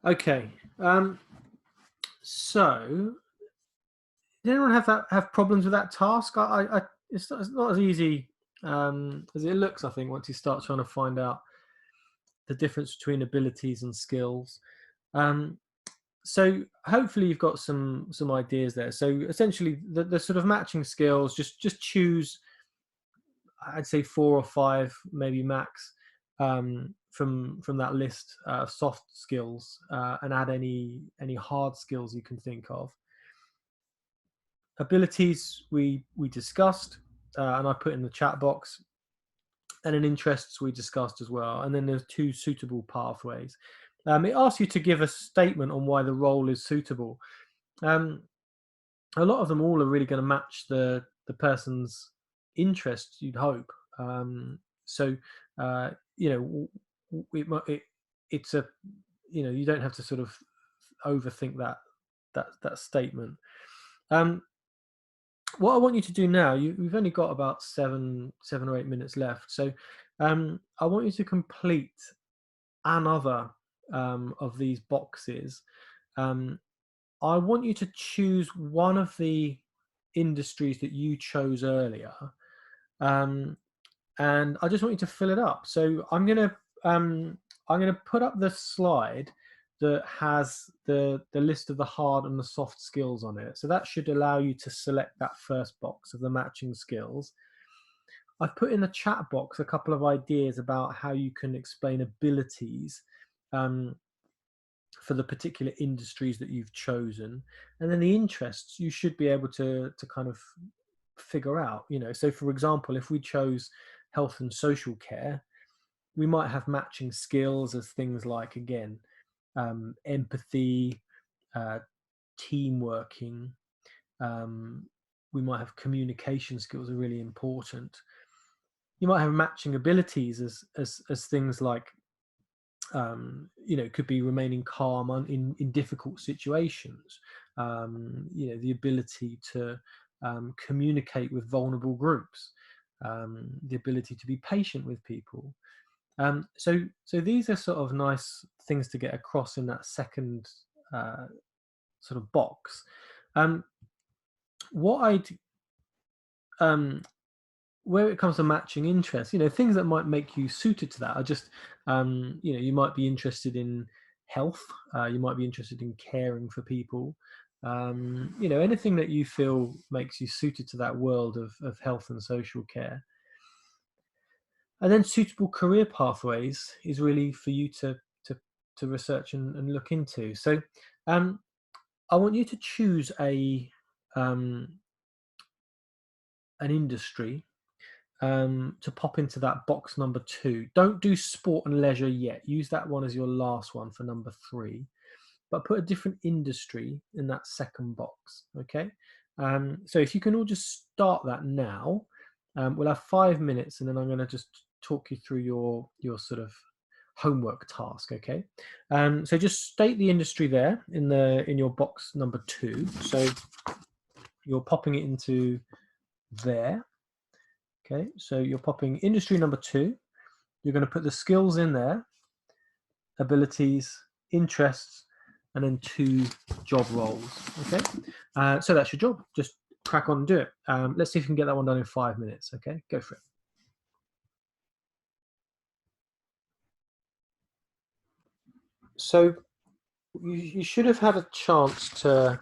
Speaker 1: Okay, so did anyone have problems with that task? It's not as easy as it looks. I think once you start trying to find out the difference between abilities and skills. Um, so hopefully you've got some ideas there. So essentially, the sort of matching skills, just choose, I'd say 4 or 5, maybe max, from that list of soft skills, and add any hard skills you can think of. Abilities we discussed, and I put in the chat box, and in interests we discussed as well. And then there's 2 suitable pathways. It asks you to give a statement on why the role is suitable. Um, a lot of them all are really going to match the person's interests, you'd hope. So you know, it's a, you don't have to sort of overthink that statement. Um, what I want you to do now, we've only got about 7 or 8 minutes left, so I want you to complete another of these boxes. Um, I want you to choose one of the industries that you chose earlier, um, and I just want you to fill it up. So I'm gonna put up the slide that has the list of the hard and the soft skills on it. So that should allow you to select that first box of the matching skills. I've put in the chat box a couple of ideas about how you can explain abilities. Um, for the particular industries that you've chosen, and then the interests you should be able to kind of figure out. So for example, if we chose health and social care, we might have matching skills as things like, again, empathy, uh, team working. We might have communication skills are really important. You might have matching abilities as things like, could be remaining calm in difficult situations. The ability to communicate with vulnerable groups, the ability to be patient with people. So these are sort of nice things to get across in that second sort of box. What I'd Where it comes to matching interests, things that might make you suited to that are just, you might be interested in health, you might be interested in caring for people, anything that you feel makes you suited to that world of health and social care. And then suitable career pathways is really for you to research and look into. So I want you to choose an industry to pop into that box number 2. Don't do sport and leisure yet. Use that one as your last one for number 3. But put a different industry in that second box, okay? So if you can all just start that now, we'll have 5 minutes, and then I'm going to just talk you through your sort of homework task, okay? So just state the industry there in your box number 2. So you're popping it into there. Okay, so you're popping industry number 2. You're going to put the skills in there, abilities, interests, and then 2 job roles. Okay, so that's your job. Just crack on and do it. Let's see if we can get that one done in 5 minutes. Okay, go for it. So you should have had a chance to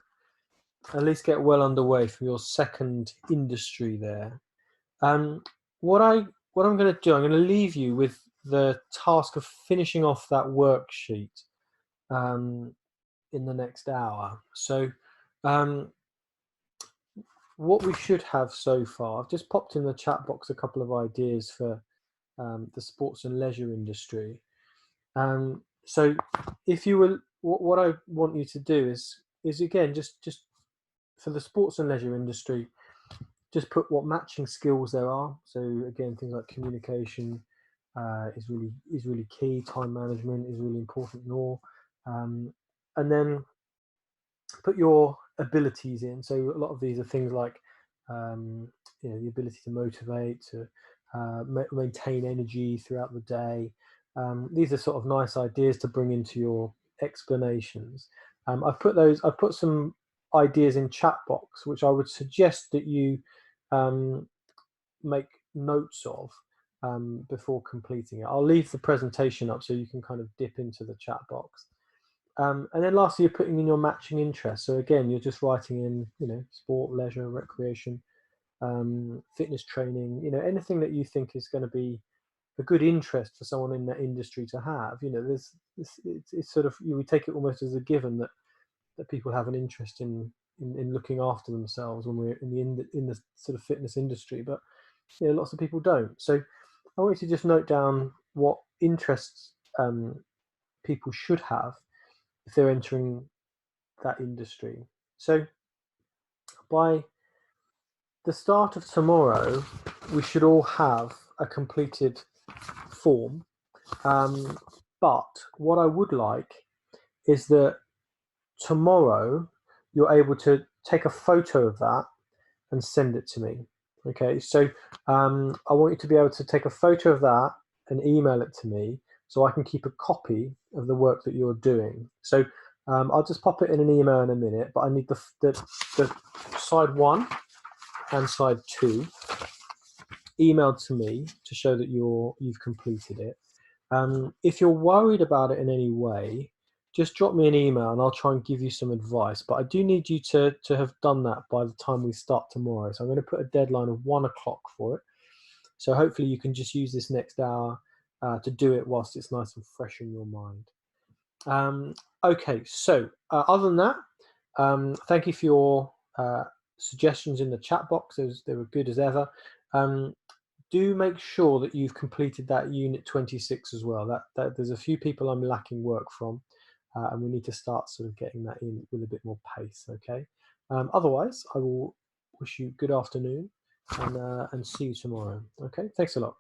Speaker 1: at least get well underway for your second industry there. What I'm going to do, I'm going to leave you with the task of finishing off that worksheet in the next hour. So what we should have so far, I've just popped in the chat box a couple of ideas for the sports and leisure industry. So if you will, what I want you to do is again, just for the sports and leisure industry, just put what matching skills there are. So again, things like communication is really key. Time management is really important and all. And then put your abilities in. So a lot of these are things like the ability to motivate, to maintain energy throughout the day. These are sort of nice ideas to bring into your explanations. I've put some ideas in chat box, which I would suggest that you make notes of before completing it. I'll leave the presentation up so you can kind of dip into the chat box. And then lastly, you're putting in your matching interests. So again, you're just writing in, sport, leisure, recreation, fitness training, anything that you think is going to be a good interest for someone in that industry to have. It's sort of, we take it almost as a given that people have an interest in looking after themselves when we're in the sort of fitness industry, but lots of people don't. So I want you to just note down what interests people should have if they're entering that industry. So by the start of tomorrow, we should all have a completed form. But what I would like is that tomorrow you're able to take a photo of that and send it to me. Okay, so I want you to be able to take a photo of that and email it to me so I can keep a copy of the work that you're doing. So I'll just pop it in an email in a minute, but I need the side 1 and side 2 emailed to me to show that you've completed it. If you're worried about it in any way, just drop me an email and I'll try and give you some advice. But I do need you to have done that by the time we start tomorrow. So I'm going to put a deadline of 1 o'clock for it. So hopefully you can just use this next hour to do it whilst it's nice and fresh in your mind. Okay, so other than that, thank you for your suggestions in the chat box. They were good as ever. Do make sure that you've completed that Unit 26 as well. That there's a few people I'm lacking work from, and we need to start sort of getting that in with a bit more pace. Okay. Otherwise, I will wish you good afternoon and see you tomorrow. Okay. Thanks a lot.